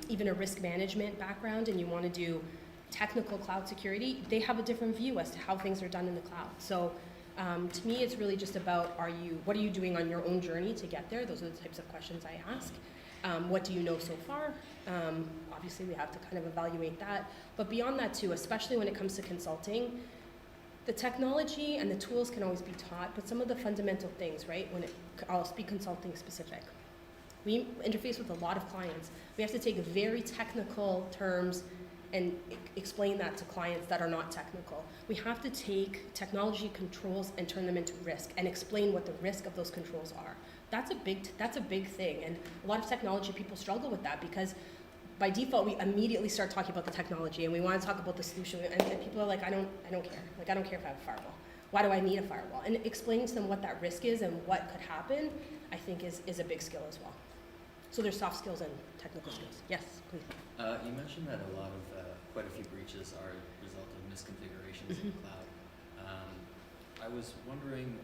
even a risk management background and you want to do technical cloud security, they have a different view as to how things are done in the cloud. So to me, it's really just about what are you doing on your own journey to get there? Those are the types of questions I ask. What do you know so far? Obviously, we have to kind of evaluate that. But beyond that too, especially when it comes to consulting, the technology and the tools can always be taught, but some of the fundamental things, right? I'll speak consulting specific. We interface with a lot of clients. We have to take very technical terms and explain that to clients that are not technical. We have to take technology controls and turn them into risk and explain what the risk of those controls are. That's a big thing, and a lot of technology people struggle with that because by default we immediately start talking about the technology and we want to talk about the solution, and people are like, I don't care. Like, I don't care if I have a firewall. Why do I need a firewall? And explaining to them what that risk is and what could happen, I think is a big skill as well. So there's soft skills and technical skills. Yes, please. You mentioned that quite a few breaches are a result of misconfigurations in the cloud. I was wondering,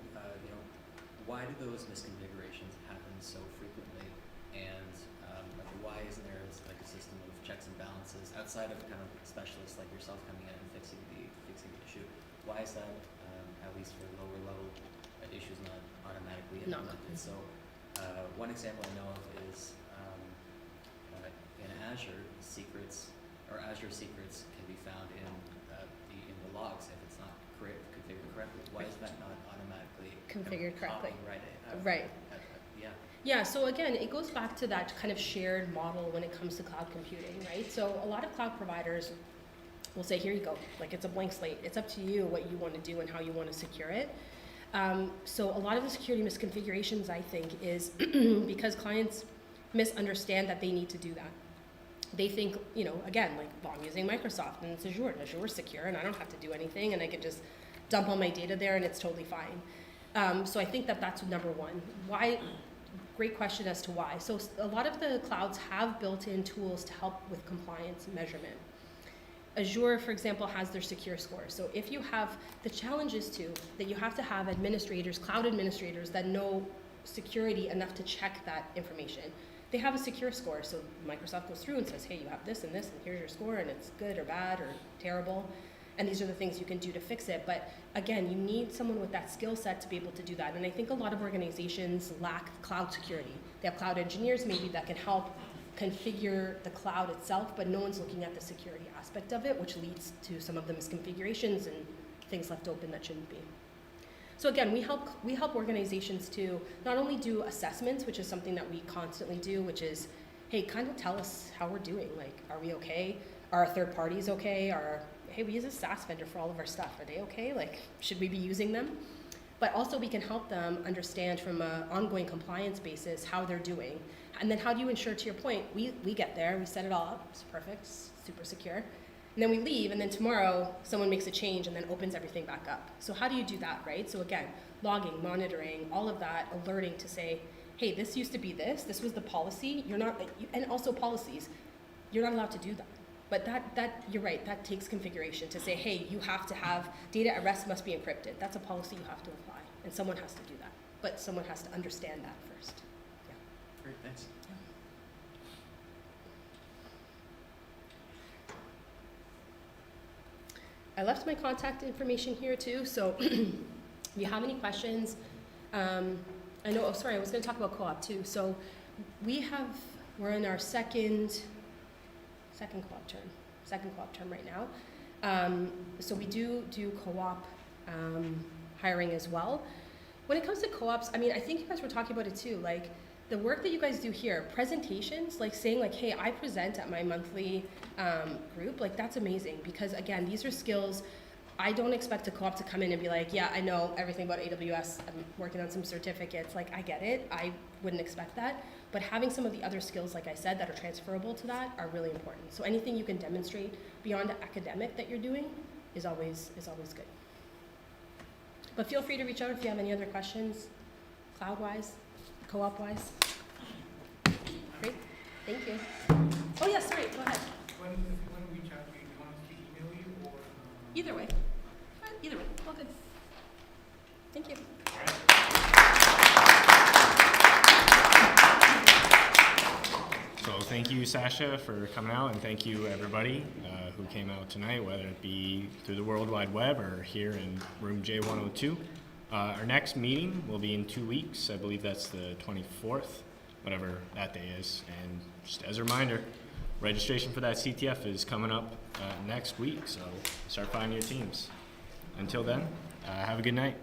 why do those misconfigurations happen so frequently, and why isn't there a system of checks and balances outside of kind of specialists like yourself coming in and fixing the issue? Why is that, at least for lower level issues, not automatically implemented? So one example I know of is in Azure, Azure secrets can be found in the logs if it's not configured correctly. Why is that not automatically configured correctly? Right. Yeah, so again, it goes back to that kind of shared model when it comes to cloud computing, right? So a lot of cloud providers will say, here you go, like it's a blank slate. It's up to you what you want to do and how you want to secure it. So a lot of the security misconfigurations, I think, is because clients misunderstand that they need to do that. They think, again, like, well, I'm using Microsoft and it's Azure, and Azure's secure, and I don't have to do anything, and I can just dump all my data there, and it's totally fine. So I think that that's number one. Why? Great question as to why. So a lot of the clouds have built-in tools to help with compliance and measurement. Azure, for example, has their secure score. So if you have, the challenge is too, that you have to have administrators, cloud administrators, that know security enough to check that information. They have a secure score, so Microsoft goes through and says, hey, you have this, and here's your score, and it's good or bad or terrible, and these are the things you can do to fix it. But again, you need someone with that skill set to be able to do that, and I think a lot of organizations lack cloud security. They have cloud engineers maybe that can help configure the cloud itself, but no one's looking at the security aspect of it, which leads to some of the misconfigurations and things left open that shouldn't be. So again, we help organizations to not only do assessments, which is something that we constantly do, which is, hey, kind of tell us how we're doing. Like, are we okay? Are our third parties okay? Hey, we use a SaaS vendor for all of our stuff. Are they okay? Like, should we be using them? But also we can help them understand from an ongoing compliance basis how they're doing. And then how do you ensure, to your point, we get there, we set it all up, it's perfect, it's super secure. And then we leave, and then tomorrow someone makes a change and then opens everything back up. So how do you do that, right? So again, logging, monitoring, all of that, alerting to say, hey, this used to be this was the policy, you're not, and also policies, you're not allowed to do that. But that you're right, that takes configuration to say, hey, you have to have, data at rest must be encrypted. That's a policy you have to apply, and someone has to do that. But someone has to understand that first. Yeah. Great, thanks. I left my contact information here too, so if you have any questions, I know, I was going to talk about co-op too. So we're in our second co-op term right now. So we do co-op hiring as well. When it comes to co-ops, I mean, I think you guys were talking about it too, like the work that you guys do here, presentations, like saying like, hey, I present at my monthly group, like that's amazing, because again, these are skills. I don't expect a co-op to come in and be like, yeah, I know everything about AWS, I'm working on some certificates, like I get it, I wouldn't expect that. But having some of the other skills, like I said, that are transferable to that are really important. So anything you can demonstrate beyond the academic that you're doing is always good. But feel free to reach out if you have any other questions, cloud-wise, co-op-wise. Great, thank you. Oh yeah, sorry, go ahead. When we reach out to you, do you want us to email you or? Either way, all good. Thank you. So thank you, Sacha, for coming out, and thank you, everybody who came out tonight, whether it be through the World Wide Web or here in room J102. Our next meeting will be in 2 weeks. I believe that's the 24th, whatever that day is. And just as a reminder, registration for that CTF is coming up next week, so start finding your teams. Until then, have a good night.